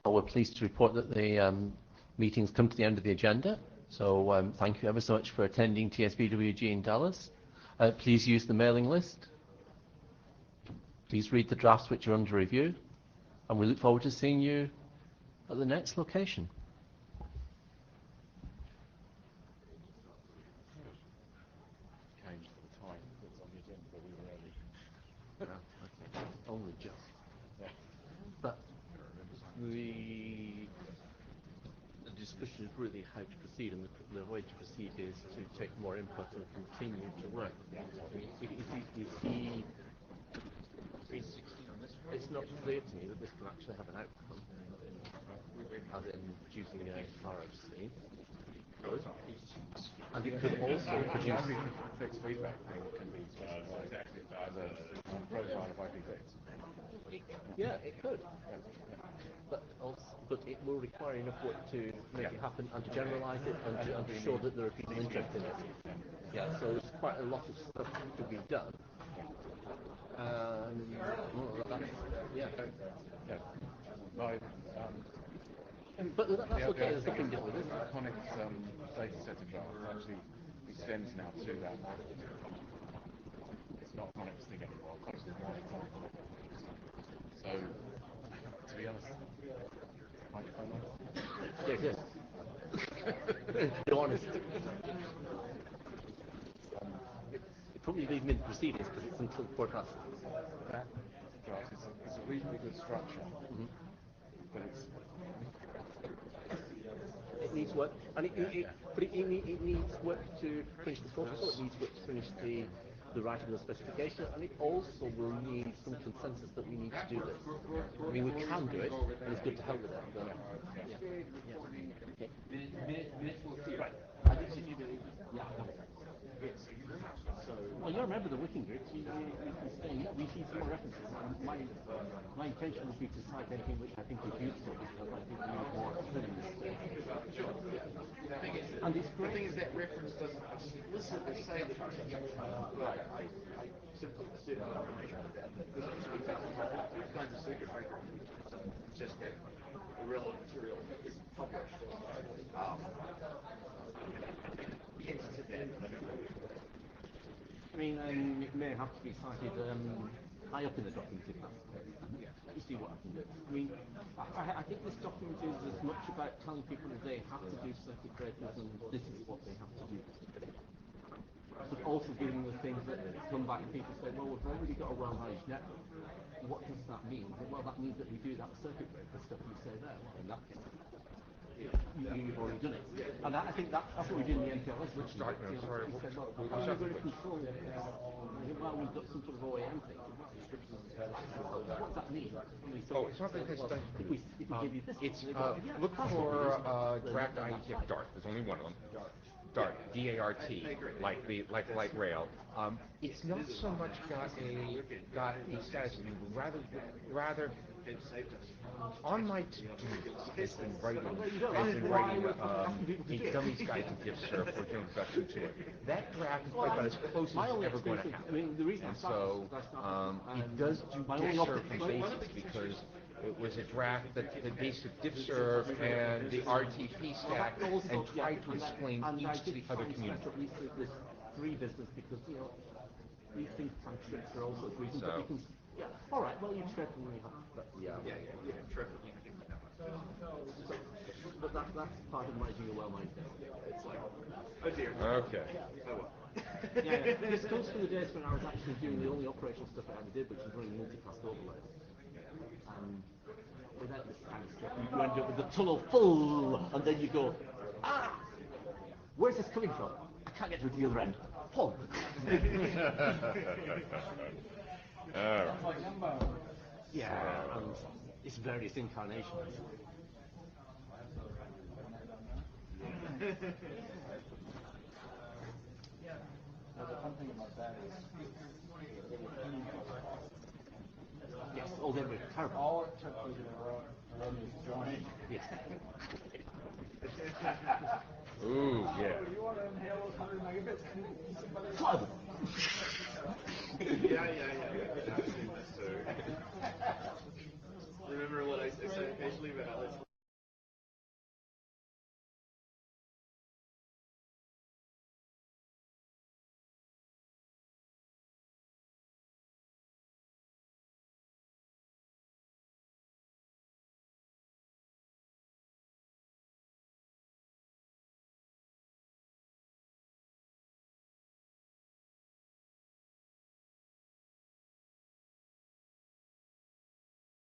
Well, we're pleased to report that the meeting's come to the end of the agenda. So thank you ever so much for attending TSBWG in Dallas. Please use the mailing list. Please read the drafts which are under review. And we look forward to seeing you at the next location. really how to proceed, and the way to proceed is to take more input and continue to work. It's not clear to me that this can actually have an outcome, as in choosing a RFC. And it could also produce fixed feedback thing can be specified as a profile of IP fix. Yeah, it could. But it will require enough work to make it happen and to generalise it and to show that there are people interested in it. Yeah, so there's quite a lot of stuff to be done. But that's okay, there's nothing different. The Connect data set of drafts actually extends now to that model. It's not Connect's thing anymore. Connect is one example. So, to be honest, yes. Be honest. It probably leaves me in proceedings because it's until forecast. That draft is a reasonably good structure, but it needs work, and it needs work to finish the protocol. It needs work to finish the writing of the specification, and it also will need some consensus that we need to do this. I mean, we can do it, and it's good to help with that. But, Right. Well, you're a member of the working group. You can say, we see some more references. My intention would be to cite anything which I think is useful, because I think we need more experience. sure. And it's great. The thing is that reference doesn't explicitly say that right. I simply said information about that. This is all kinds of secret just that irrelevant material is published. I mean, it may have to be cited high up in the document if that's the case. Let me see what I can do. I mean, I think this document is as much about telling people that they have to do circuit breakers and this is what they have to do. But also giving the things that come back and people say, well, we've already got a well-managed network. What does that mean? Well, that means that we do that circuit breaker stuff you say there. Well, in that case, you've already done it. And I think that's what we did in the NPLS. Which document? Sorry. We said, well, how are you going to control this? Well, we've got some sort of OEM thing. What does that mean? Oh, it's not that it's done. If we give you this, It's look for draft IETF DART. There's only one of them. DART, D-A-R-T, like rail. It's not so much got a status. Rather on my to-do list has been writing a dummy's guide to DiffServ for doing production to it. That draft is probably about as close as it's ever going to happen. And so it does do DiffServ for basics because it was a draft that basic DiffServ and the RTP stack and tried to explain each to the other community. This three business because these things can tricks are also reasons that you can. Yeah. All right. Well, you trip and we have. Trip. But that's part of managing a well-managed network. It's like, oh dear. Okay. Oh well. Yeah. This comes from the days when I was actually doing the only operational stuff I ever did, which was running multicast overlays. And without this kind of stuff, you end up with the tunnel full, and then you go, where's this coming from? I can't get through to the other end. Pull. Yeah, and its various incarnations. Now, the fun thing about that is yes, all they were terrible. All it took was an erroneous join. Yes. Ooh, yeah. You want to inhale those 100 megabits? Flood. Yeah. I've seen this too. Remember what I said initially about how it's